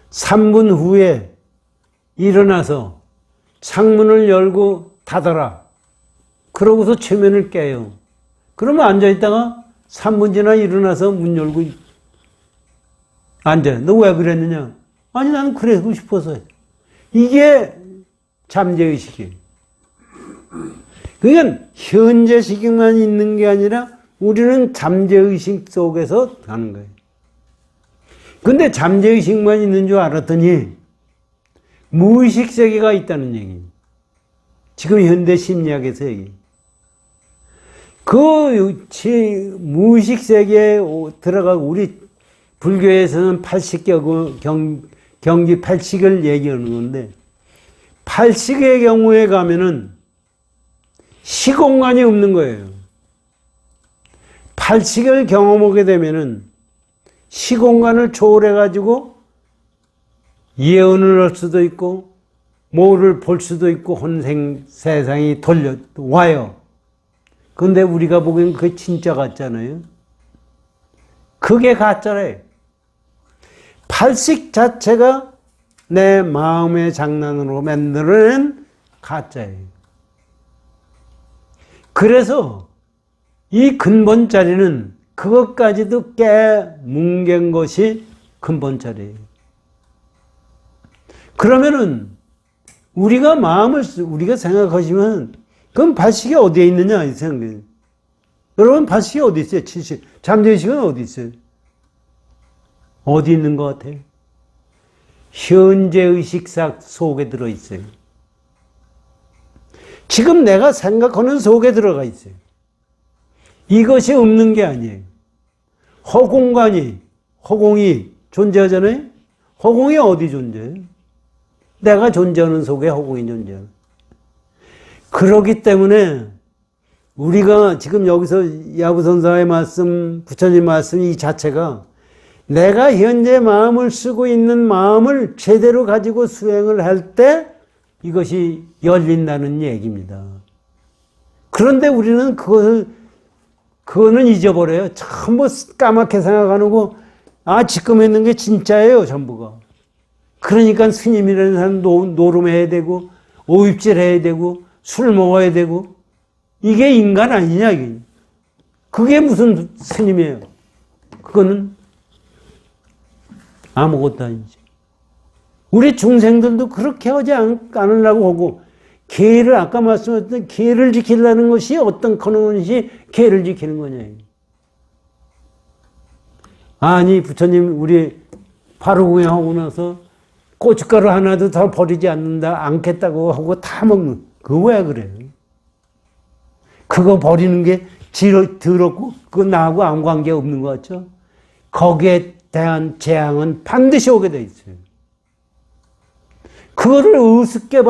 3분 후에 일어나서 창문을 열고 닫아라. 그러고서 최면을 깨요. 그러면 앉아있다가 3분 지나 일어나서 문 열고 앉아. 너 왜 그랬느냐? 아니 나는 그러고 싶어서. 이게 잠재의식이에요. 그러니까 현재식만 있는 게 아니라 우리는 잠재의식 속에서 가는 거예요. 근데 잠재의식만 있는 줄 알았더니 무의식 세계가 있다는 얘기예요. 지금 현대 심리학에서 얘기해요. 그 무의식 세계에 들어가고 우리 불교에서는 80격 경기 8식을 얘기하는 건데 8식의 경우에 가면은 시공간이 없는 거예요. 8식을 경험하게 되면은 시공간을 초월해가지고 예언을 할 수도 있고 뭐를 볼 수도 있고 혼생 세상이 와요. 근데 우리가 보기엔 그게 진짜 같잖아요. 그게 가짜래요. 8식 자체가 내 마음의 장난으로 만들어낸 가짜예요. 그래서 이 근본 자리는 그것까지도 뭉갠 것이 근본 자리예요. 그러면은 우리가 우리가 생각하시면 그럼 8식이 어디에 있느냐 이 생각해요. 여러분 8식이 어디 있어요? 7식. 잠재의식은 어디 있어요? 어디 있는 것 같아요? 현재의식 속에 들어있어요. 지금 내가 생각하는 속에 들어가 있어요. 이것이 없는 게 아니에요. 허공이 존재하잖아요? 허공이 어디 존재해요? 내가 존재하는 속에 허공이 존재해요. 그렇기 때문에 우리가 지금 여기서 야부선사의 말씀, 부처님 말씀 이 자체가 내가 현재 마음을 쓰고 있는 마음을 제대로 가지고 수행을 할 때 이것이 열린다는 얘기입니다. 그런데 우리는 그거는 잊어버려요. 전부 까맣게 생각하는 거, 지금 했는 게 진짜예요, 전부가. 그러니까 스님이라는 사람 노름해야 되고, 오입질 해야 되고, 술 먹어야 되고, 이게 인간 아니냐, 이게. 그게 무슨 스님이에요. 그거는 아무것도 아니지. 우리 중생들도 그렇게 하지 않으려고 하고, 계를 아까 말씀하셨던 계를 지키려는 것이 어떤 것이 계를 지키는 거냐. 아니, 부처님, 우리 바로구경하고 나서 고춧가루 하나도 더 버리지 않겠다고 하고 다 먹는, 그거 왜 그래요? 그거 버리는 게 더럽고, 그거 나하고 아무 관계 없는 것 같죠? 거기에 대한 재앙은 반드시 오게 돼 있어요. 그거를 우습게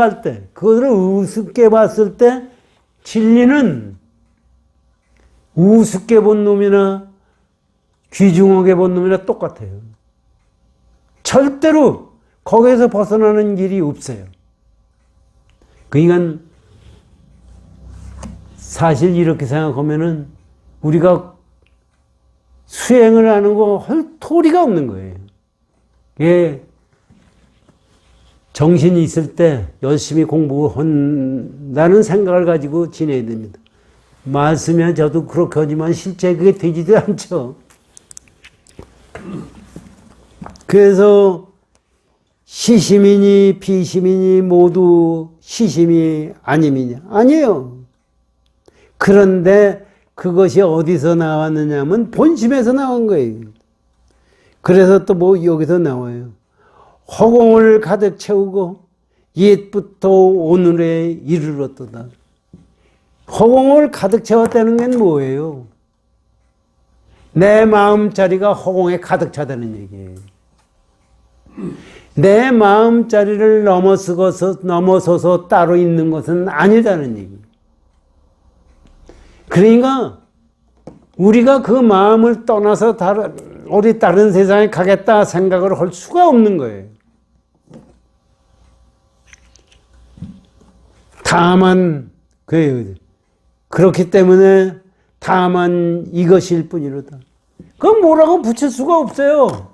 봤을 때, 진리는 우습게 본 놈이나 귀중하게 본 놈이나 똑같아요. 절대로 거기에서 벗어나는 길이 없어요. 그러니까 사실 이렇게 생각하면은 우리가 수행을 하는 거 할 도리가 없는 거예요. 예. 정신이 있을 때 열심히 공부한다는 생각을 가지고 지내야 됩니다. 말씀에 저도 그렇게 하지만 실제 그게 되지도 않죠. 그래서 시심이니 비심이니 모두 시심이 아님이냐? 아니에요. 그런데 그것이 어디서 나왔느냐면 본심에서 나온 거예요. 그래서 또 뭐 여기서 나와요. 허공을 가득 채우고 옛부터 오늘에 이르렀도다. 허공을 가득 채웠다는 게 뭐예요? 내 마음자리가 허공에 가득 차다는 얘기예요. 내 마음자리를 넘어서서 따로 있는 것은 아니다는 얘기예요. 그러니까 우리가 그 마음을 떠나서 우리 다른 세상에 가겠다 생각을 할 수가 없는 거예요. 다만 그렇기 때문에 다만 이것일 뿐이로다. 그건 뭐라고 붙일 수가 없어요.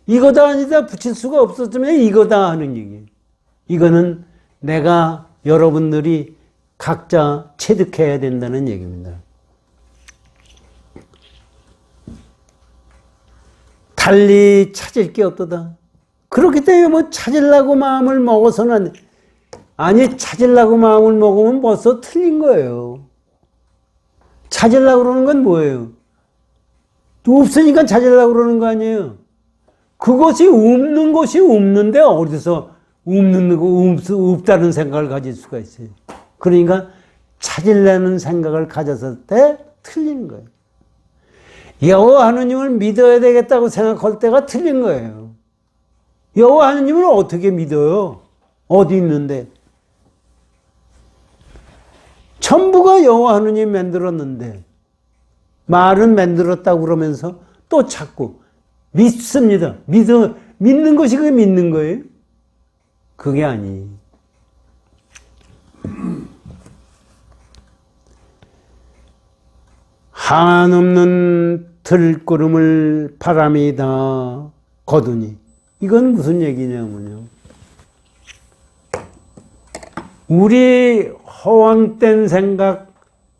이거다 아니다 붙일 수가 없었으면 이거다 하는 얘기예요. 이거는 내가 여러분들이 각자 체득해야 된다는 얘기입니다. 달리 찾을 게 없도다. 그렇기 때문에 뭐 찾으려고 마음을 먹어서는 아니 찾으려고 마음을 먹으면 벌써 틀린 거예요. 찾으려고 그러는 건 뭐예요? 없으니까 찾으려고 그러는 거 아니에요. 그것이 없는 것이 없는데 어디서 없는 거 없다는 생각을 가질 수가 있어요. 그러니까 찾으려는 생각을 가졌을 때 틀리는 거예요. 여호와 하느님을 믿어야 되겠다고 생각할 때가 틀린 거예요. 여호와 하느님을 어떻게 믿어요? 어디 있는데? 전부가 여호와 하느님이 만들었는데 말은 만들었다고 그러면서 또 찾고 믿습니다. 믿는 것이 그게 믿는 거예요? 그게 아니에요. 한없는 들구름을 바람이 다 거두니. 이건 무슨 얘기냐면요. 우리 허황된 생각,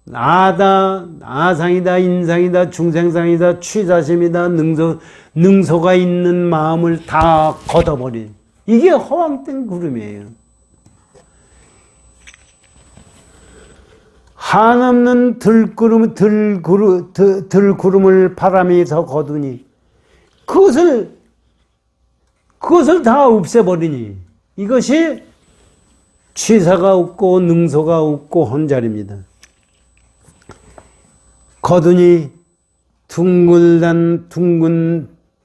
나다, 아상이다, 인상이다, 중생상이다, 취자심이다, 능소가 있는 마음을 다 걷어버린. 이게 허황된 구름이에요. 한없는 들구름을 바람이 더 거두니 그것을 다 없애버리니 이것이 취사가 없고 능소가 없고 혼자입니다. 거두니 둥근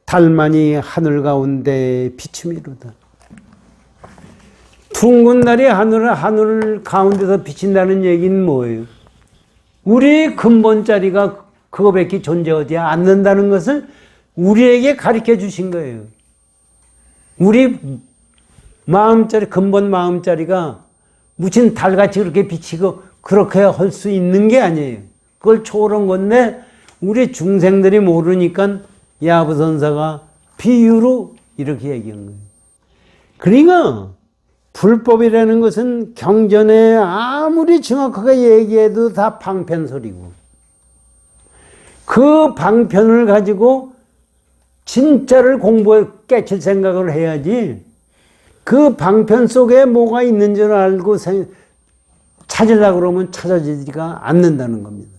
달만이 하늘 가운데 비춤이로다. 둥근 달이 하늘 가운데서 비친다는 얘기는 뭐예요? 우리 근본자리가 그거밖에 존재하지 않는다는 것을 우리에게 가르쳐 주신 거예요. 우리 마음자리, 근본 마음자리가 무슨 달같이 그렇게 비치고 그렇게 할 수 있는 게 아니에요. 그걸 초월한 건데 우리 중생들이 모르니까 야부선사가 비유로 이렇게 얘기한 거예요. 그러니까 불법이라는 것은 경전에 아무리 정확하게 얘기해도 다 방편소리고 그 방편을 가지고 진짜를 깨칠 생각을 해야지 그 방편 속에 뭐가 있는 줄 알고 찾으려고 그러면 찾아지지가 않는다는 겁니다.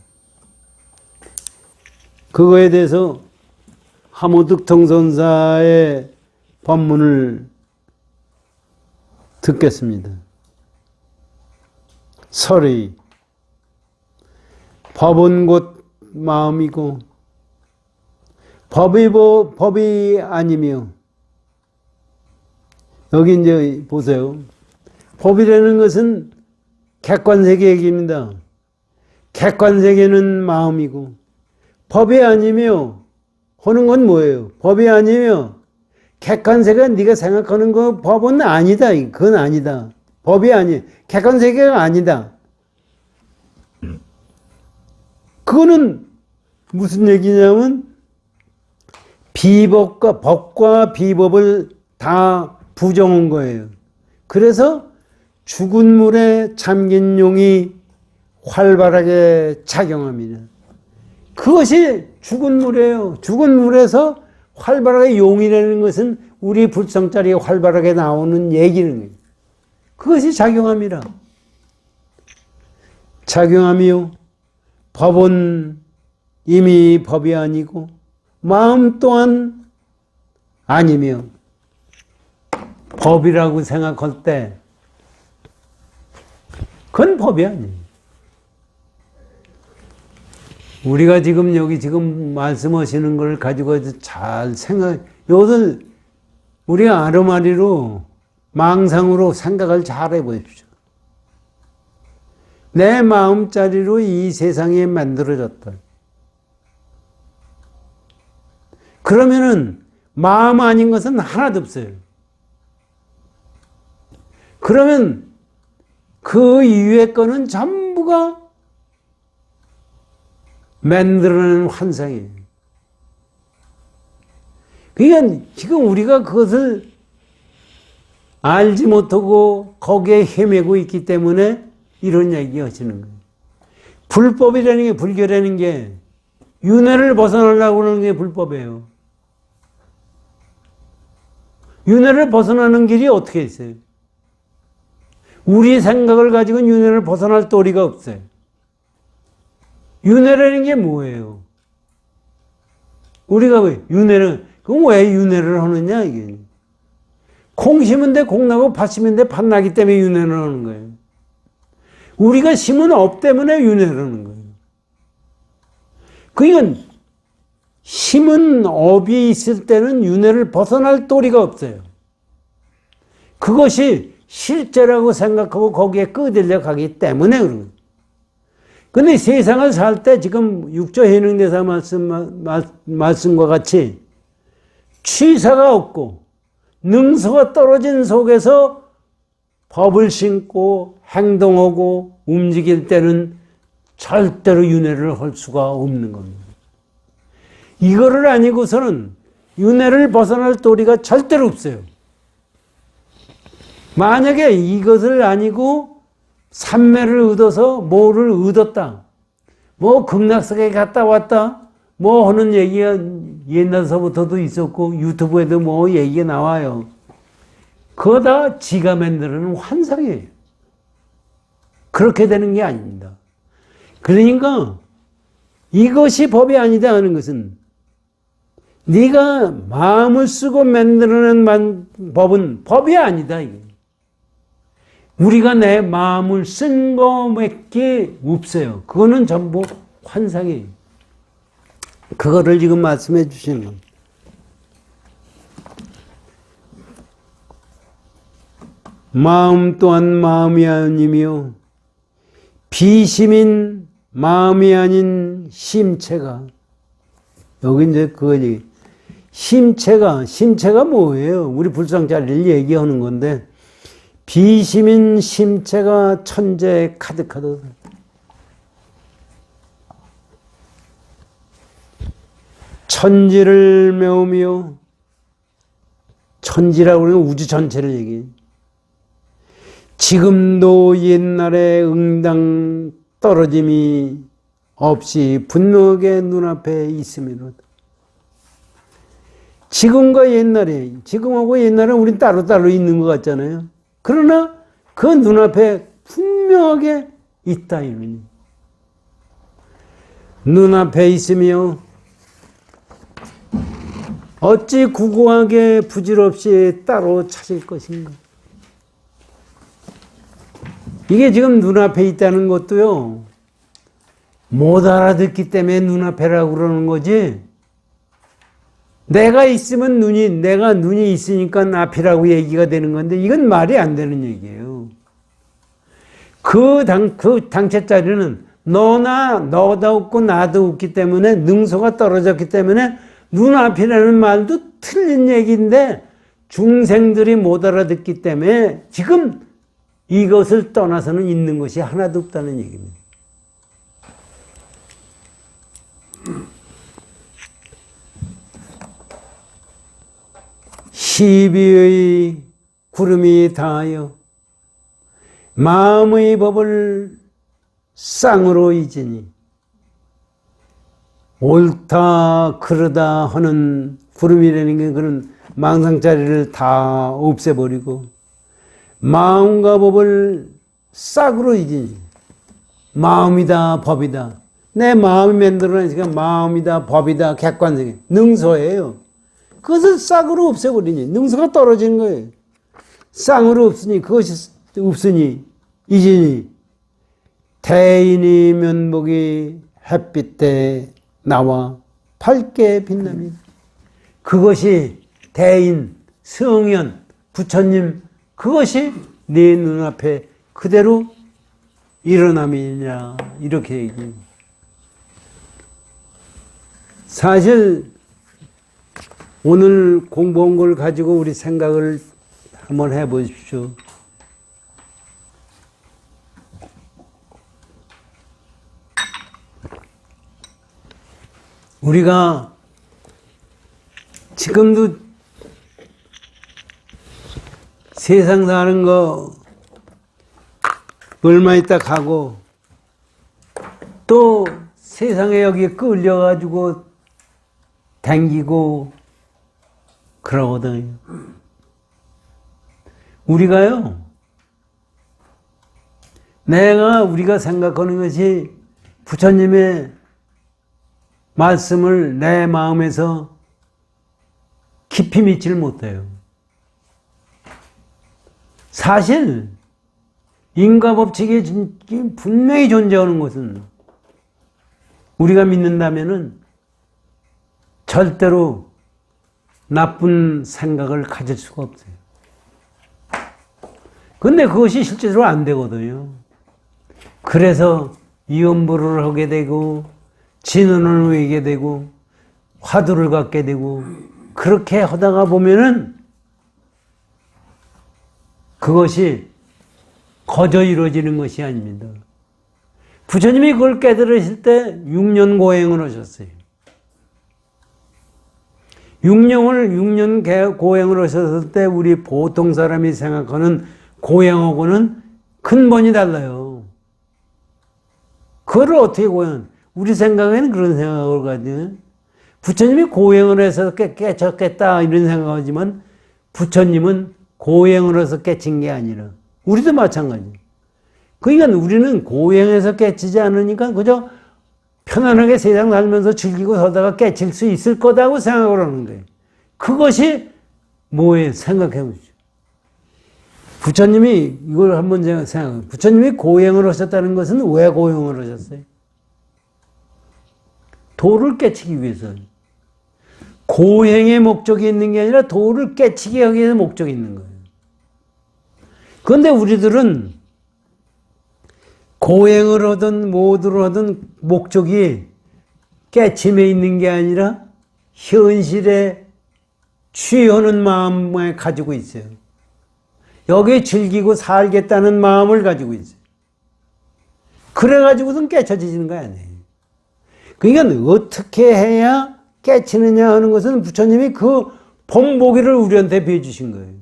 그거에 대해서 하모득통선사의 법문을 듣겠습니다. 설의 법은 곧 마음이고 법이 아니며 여기 이제 보세요. 법이라는 것은 객관세계 얘기입니다. 객관세계는 마음이고 법이 아니며 하는 건 뭐예요? 법이 아니며 객관세계가 네가 생각하는 거 법은 아니다. 그건 아니다. 법이 아니에요. 객관세계가 아니다. 그거는 무슨 얘기냐면 법과 비법을 다 부정한 거예요. 그래서 죽은 물에 잠긴 용이 활발하게 작용합니다. 그것이 죽은 물이에요. 죽은 물에서 활발하게 용이라는 것은 우리 불성자리에 활발하게 나오는 얘기는 거예요. 그것이 작용함이라. 작용함이요. 법은 이미 법이 아니고 마음 또한 아니며 법이라고 생각할 때 그건 법이 아니에요. 우리가 지금 여기 지금 말씀하시는 걸 가지고 잘 이것을 우리가 아르마리로 망상으로 생각을 잘 해보십시오. 내 마음자리로 이 세상이 만들어졌다. 그러면은 마음 아닌 것은 하나도 없어요. 그러면 그 이외의 거는 전부가 만들어내는 환상이에요. 그러니까 지금 우리가 그것을 알지 못하고 거기에 헤매고 있기 때문에 이런 얘기 하시는 거예요. 불법이라는 게, 불교라는 게 윤회를 벗어나려고 하는 게 불법이에요. 윤회를 벗어나는 길이 어떻게 있어요? 우리 생각을 가지고는 윤회를 벗어날 도리가 없어요. 윤회라는 게 뭐예요? 우리가 왜 그럼 왜 윤회를 하느냐 이게? 콩 심은 데 콩 나고 팥 심은 데 팥 나기 때문에 윤회를 하는 거예요. 우리가 심은 업 때문에 윤회를 하는 거예요. 그러니까 심은 업이 있을 때는 윤회를 벗어날 도리가 없어요. 그것이 실제라고 생각하고 거기에 끄들려 가기 때문에 그런 거예요. 근데 세상을 살 때 지금 육조 해능대사 말씀과 같이 취사가 없고 능서가 떨어진 속에서 법을 신고 행동하고 움직일 때는 절대로 윤회를 할 수가 없는 겁니다. 이거를 아니고서는 윤회를 벗어날 도리가 절대로 없어요. 만약에 이것을 아니고 삼매를 얻어서 뭐를 얻었다, 뭐 극락세계 갔다 왔다, 뭐 하는 얘기가 옛날서부터도 있었고 유튜브에도 뭐 얘기가 나와요. 그거 다 지가 만드는 환상이에요. 그렇게 되는 게 아닙니다. 그러니까 이것이 법이 아니다 하는 것은 네가 마음을 쓰고 만들어낸 법은 법이 아니다. 이게. 우리가 내 마음을 쓴 것밖에 없어요. 그거는 전부 환상이에요. 그거를 지금 말씀해 주시는 겁니다. 마음 또한 마음이 아니며 비심인 마음이 아닌 심체가, 여기 이제 그거지. 심체가 뭐예요? 우리 불상자리를 얘기하는 건데, 비심인 심체가 천재에 가득하다. 천지를 메우며, 천지라고 하는 우주 전체를 얘기해. 지금도 옛날에 응당 떨어짐이 없이 분명하게 눈앞에 있음이로다. 지금과 옛날에, 지금하고 옛날에 우린 따로따로 있는 것 같잖아요. 그러나 그 눈앞에 분명하게 있다. 이러니. 눈앞에 있으며 어찌 구구하게 부질없이 따로 찾을 것인가. 이게 지금 눈앞에 있다는 것도요, 못 알아듣기 때문에 눈앞에라고 그러는 거지, 내가 있으면 내가 눈이 있으니까 앞이라고 얘기가 되는 건데, 이건 말이 안 되는 얘기예요. 그 당체 자리는 너도 없고 나도 없기 때문에, 능소가 떨어졌기 때문에 눈앞이라는 말도 틀린 얘기인데, 중생들이 못 알아듣기 때문에 지금 이것을 떠나서는 있는 것이 하나도 없다는 얘기입니다. 시비의 구름이 닿아여 마음의 법을 쌍으로 잊으니 옳다 그르다 하는 구름이라는 게 그런 망상자리를 다 없애버리고 마음과 법을 싹으로 잊으니 마음이다 법이다, 내 마음이 만들어내니까 마음이다 법이다 객관적인 능소예요. 그것을 싹으로 없애버리니 능소가 떨어지는 거예요. 쌍으로 없으니, 그것이 없으니 잊으니 대인이 면목이 햇빛 때 나와 밝게 빛나니 그것이 대인, 성현, 부처님 그것이 네 눈앞에 그대로 일어남이냐 이렇게 얘기해요. 사실 오늘 공부한 걸 가지고 우리 생각을 한번 해보십시오. 우리가 지금도 세상 사는 거 얼마 있다 가고 또 세상에 여기에 끌려가지고 댕기고 그러거든요. 우리가 생각하는 것이 부처님의 말씀을 내 마음에서 깊이 믿지를 못해요. 사실 인과법칙이 분명히 존재하는 것은 우리가 믿는다면은 절대로 나쁜 생각을 가질 수가 없어요. 근데 그것이 실제로 안 되거든요. 그래서 이혼부를 하게 되고 진언을 외게 되고 화두를 갖게 되고 그렇게 하다가 보면은 그것이 거저 이루어지는 것이 아닙니다. 부처님이 그걸 깨달으실 때 6년 고행을 하셨어요. 6년 고행을 하셨을 때 우리 보통 사람이 생각하는 고행하고는 근본이 달라요. 그걸 어떻게 우리 생각에는 그런 생각을 가지고 부처님이 고행을 해서 깨쳤겠다 이런 생각하지만 부처님은 고행을 해서 깨친 게 아니라 우리도 마찬가지예요. 그러니까 우리는 고행해서 깨치지 않으니까 그저 편안하게 세상 살면서 즐기고 살다가 깨칠 수 있을 거다고 생각을 하는 거예요. 그것이 뭐예요? 생각해 보시죠. 부처님이 이걸 한번 생각해요. 부처님이 고행을 하셨다는 것은 왜 고행을 하셨어요? 도를 깨치기 위해서. 고행의 목적이 있는 게 아니라 도를 깨치게 하기 위해서 목적이 있는 거예요. 그런데 우리들은 고행을 하든 뭐를 하든 목적이 깨침에 있는 게 아니라 현실에 취하는 마음을 가지고 있어요. 여기에 즐기고 살겠다는 마음을 가지고 있어요. 그래가지고선 깨쳐지는 거 아니에요. 그러니까 어떻게 해야 깨치느냐 하는 것은 부처님이 그 본보기를 우리한테 배주신 거예요.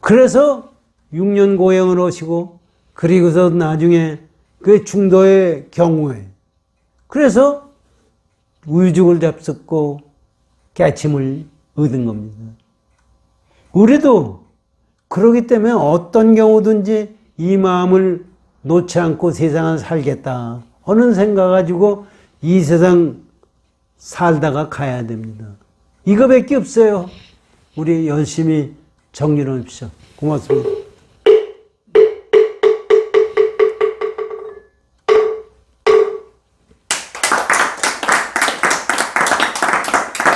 그래서 6년 고행을 하시고 그리고서 나중에 그 중도의 경우에 그래서 의죽을 잡숫고 깨침을 얻은 겁니다. 우리도 그러기 때문에 어떤 경우든지 이 마음을 놓지 않고 세상을 살겠다 하는 생각 가지고 이 세상 살다가 가야 됩니다. 이거밖에 없어요. 우리 열심히 정리해 놓으십시오. 고맙습니다.